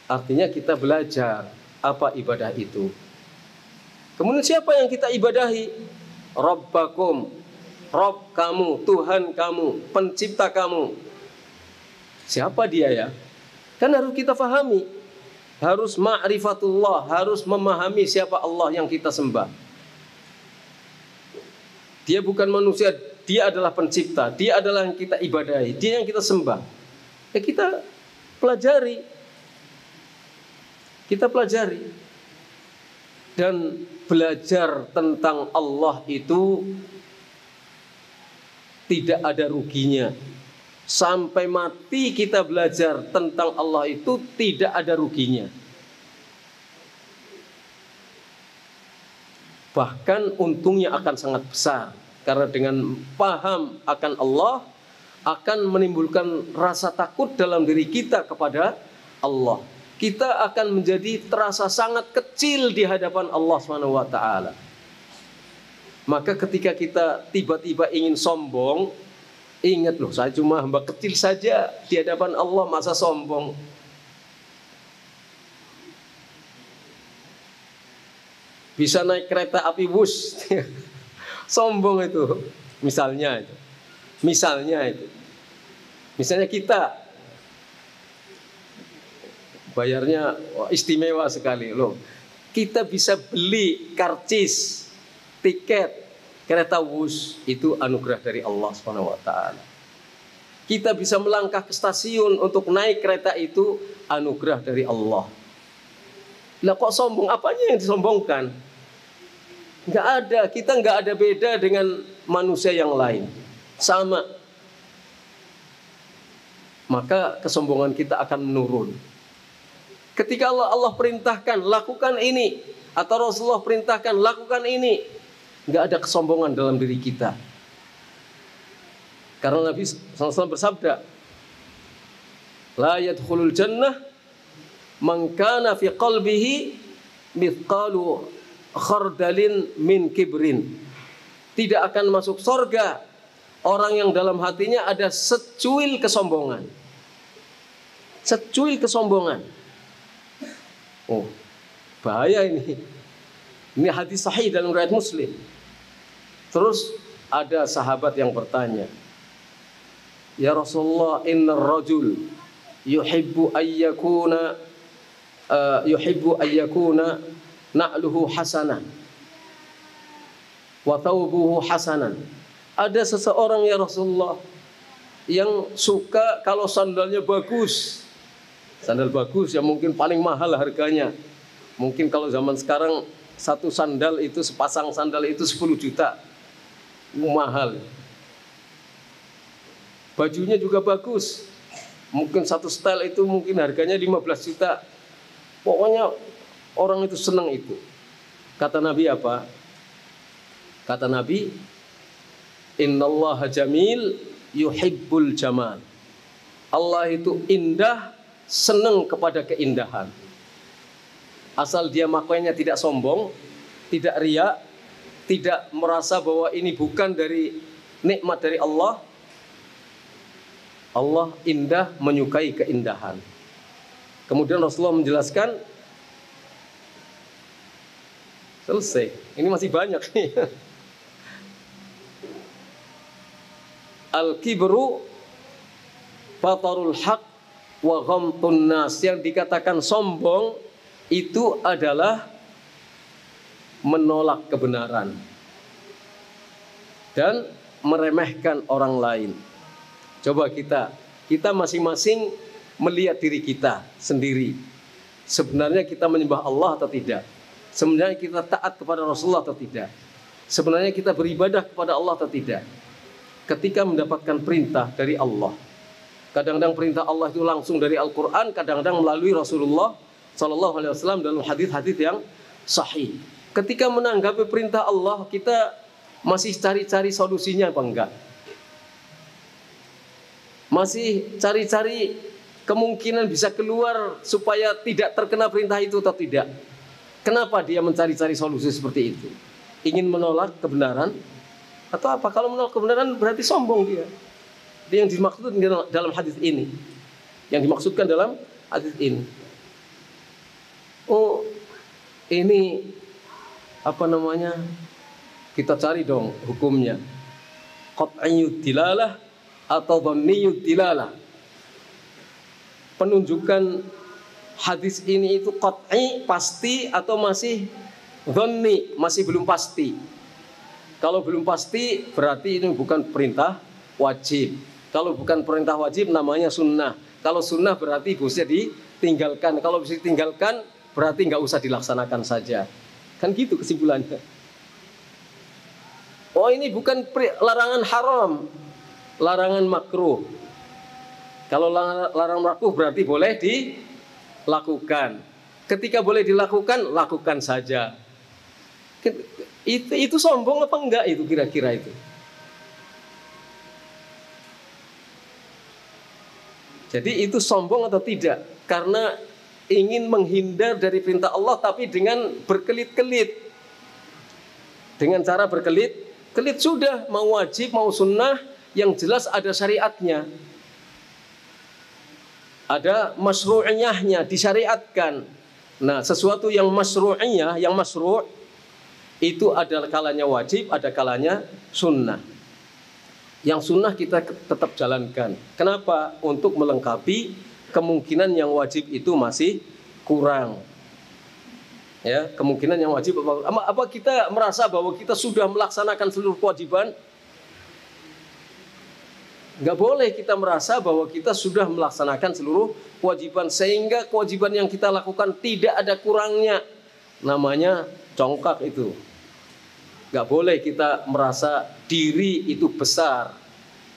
artinya kita belajar apa ibadah itu. Kemudian siapa yang kita ibadahi? Rabbakum, Rabb kamu, Tuhan kamu, pencipta kamu. Siapa dia ya? Kan harus kita fahami. Harus ma'rifatullah, harus memahami siapa Allah yang kita sembah. Dia bukan manusia, dia adalah pencipta, dia adalah yang kita ibadahi, dia yang kita sembah. Ya kita pelajari. Kita pelajari. Dan belajar tentang Allah itu tidak ada ruginya. Sampai mati kita belajar tentang Allah itu tidak ada ruginya. Bahkan untungnya akan sangat besar. Karena dengan paham akan Allah akan menimbulkan rasa takut dalam diri kita kepada Allah. Kita akan menjadi terasa sangat kecil di hadapan Allah SWT. Maka ketika kita tiba-tiba ingin sombong, ingat loh, saya cuma hamba kecil saja di hadapan Allah, masa sombong? Bisa naik kereta api bus, sombong itu. Misalnya kita bayarnya istimewa sekali loh. Kita bisa beli karcis tiket kereta Wus, itu anugerah dari Allah SWT. Kita bisa melangkah ke stasiun untuk naik kereta, itu anugerah dari Allah. Lah kok sombong? Apanya yang disombongkan? Nggak ada. Kita nggak ada beda dengan manusia yang lain. Sama. Maka kesombongan kita akan menurun. Ketika Allah perintahkan lakukan ini, atau Rasulullah perintahkan lakukan ini, nggak ada kesombongan dalam diri kita. Karena Nabi SAW bersabda, la yadkhulul jannah man kana fi qalbihi mithqalu khardalin min kibrin. Tidak akan masuk surga orang yang dalam hatinya ada secuil kesombongan. Secuil kesombongan. Oh, bahaya ini. Ini hadis sahih dalam riwayat Muslim. Terus ada sahabat yang bertanya, ya Rasulullah, innar rajul yuhibbu ayyakuna na'luhu hasanan wa thawbuhu hasanan. Ada seseorang ya Rasulullah yang suka kalau sandalnya bagus. Sandal bagus ya mungkin paling mahal harganya. Mungkin kalau zaman sekarang satu sandal itu, sepasang sandal itu 10 juta. Mahal. Bajunya juga bagus. Mungkin satu style itu mungkin harganya 15 juta. Pokoknya orang itu senang itu. Kata Nabi apa? Kata Nabi, innallaha jamil yuhibbul jamal. Allah itu indah senang kepada keindahan. Asal dia makainya tidak sombong, tidak riya, tidak merasa bahwa ini bukan dari nikmat dari Allah. Allah indah, menyukai keindahan. Kemudian Rasulullah menjelaskan, selesai. Ini masih banyak nih. Al-kibru batarul haq wa ghamtun nas. Yang dikatakan sombong itu adalah menolak kebenaran dan meremehkan orang lain. Coba kita masing-masing melihat diri kita sendiri. Sebenarnya kita menyembah Allah atau tidak? Sebenarnya kita taat kepada Rasulullah atau tidak? Sebenarnya kita beribadah kepada Allah atau tidak? Ketika mendapatkan perintah dari Allah, kadang-kadang perintah Allah itu langsung dari Al-Quran, kadang-kadang melalui Rasulullah SAW dalam hadis-hadis yang sahih. Ketika menanggapi perintah Allah, kita masih cari-cari solusinya apa enggak? Masih cari-cari kemungkinan bisa keluar supaya tidak terkena perintah itu atau tidak? Kenapa dia mencari-cari solusi seperti itu? Ingin menolak kebenaran? Atau apa? Kalau menolak kebenaran berarti sombong dia. Dia yang dimaksud dalam hadis ini. Yang dimaksudkan dalam hadis ini. Oh, ini apa namanya? Kita cari dong hukumnya. Qat'iyyud dilalah atau dhanniyud dilalah. Penunjukan hadis ini itu qat'i, pasti, atau masih dhanni, masih belum pasti. Kalau belum pasti berarti ini bukan perintah wajib. Kalau bukan perintah wajib namanya sunnah. Kalau sunnah berarti bisa ditinggalkan. Kalau bisa ditinggalkan berarti nggak usah dilaksanakan saja. Kan gitu kesimpulannya. Oh, ini bukan larangan haram, larangan makruh. Kalau larangan makruh berarti boleh dilakukan. Ketika boleh dilakukan, lakukan saja. Itu sombong apa enggak itu kira-kira itu? Jadi itu sombong atau tidak? Karena ingin menghindar dari perintah Allah tapi dengan berkelit-kelit. Dengan cara berkelit-kelit sudah, mau wajib, mau sunnah, yang jelas ada syariatnya. Ada masyru'iyahnya, disyariatkan. Nah, sesuatu yang masyru'iyah, yang masyru' itu ada kalanya wajib, ada kalanya sunnah. Yang sunnah kita tetap jalankan. Kenapa? Untuk melengkapi kemungkinan yang wajib itu masih kurang. Ya, kemungkinan yang wajib apa kita merasa bahwa kita sudah melaksanakan seluruh kewajiban? Enggak boleh kita merasa bahwa kita sudah melaksanakan seluruh kewajiban sehingga kewajiban yang kita lakukan tidak ada kurangnya. Namanya congkak itu. Enggak boleh kita merasa diri itu besar.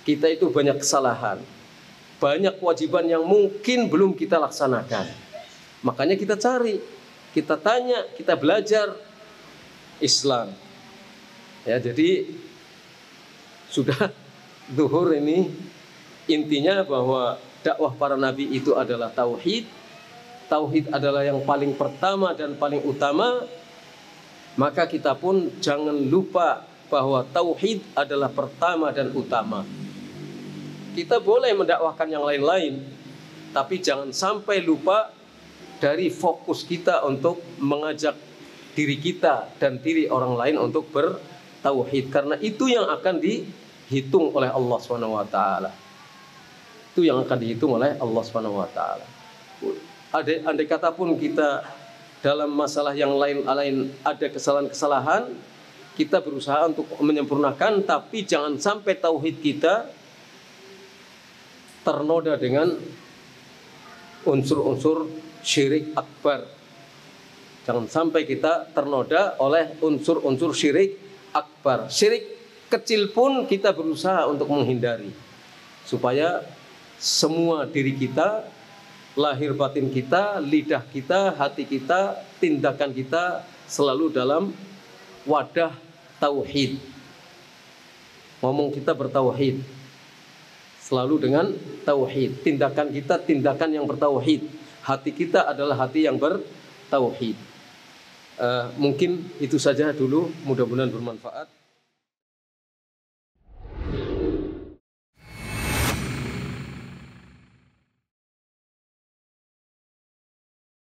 Kita itu banyak kesalahan. Banyak kewajiban yang mungkin belum kita laksanakan. Makanya kita cari, kita tanya, kita belajar Islam. Ya, jadi sudah zuhur ini intinya bahwa dakwah para nabi itu adalah tauhid. Tauhid adalah yang paling pertama dan paling utama. Maka kita pun jangan lupa bahwa tauhid adalah pertama dan utama. Kita boleh mendakwahkan yang lain-lain, tapi jangan sampai lupa dari fokus kita untuk mengajak diri kita dan diri orang lain untuk bertauhid. Karena itu yang akan dihitung oleh Allah SWT. Itu yang akan dihitung oleh Allah SWT. Andai kata pun kita dalam masalah yang lain-lain ada kesalahan-kesalahan, kita berusaha untuk menyempurnakan, tapi jangan sampai tauhid kita ternoda dengan unsur-unsur syirik akbar. Jangan sampai kita ternoda oleh unsur-unsur syirik akbar. Syirik kecil pun kita berusaha untuk menghindari, supaya semua diri kita, lahir batin kita, lidah kita, hati kita, tindakan kita selalu dalam wadah tauhid. Ngomong kita bertauhid, Selalu dengan tauhid. Tindakan kita tindakan yang bertauhid. Hati kita adalah hati yang bertauhid. Mungkin itu saja dulu, mudah-mudahan bermanfaat.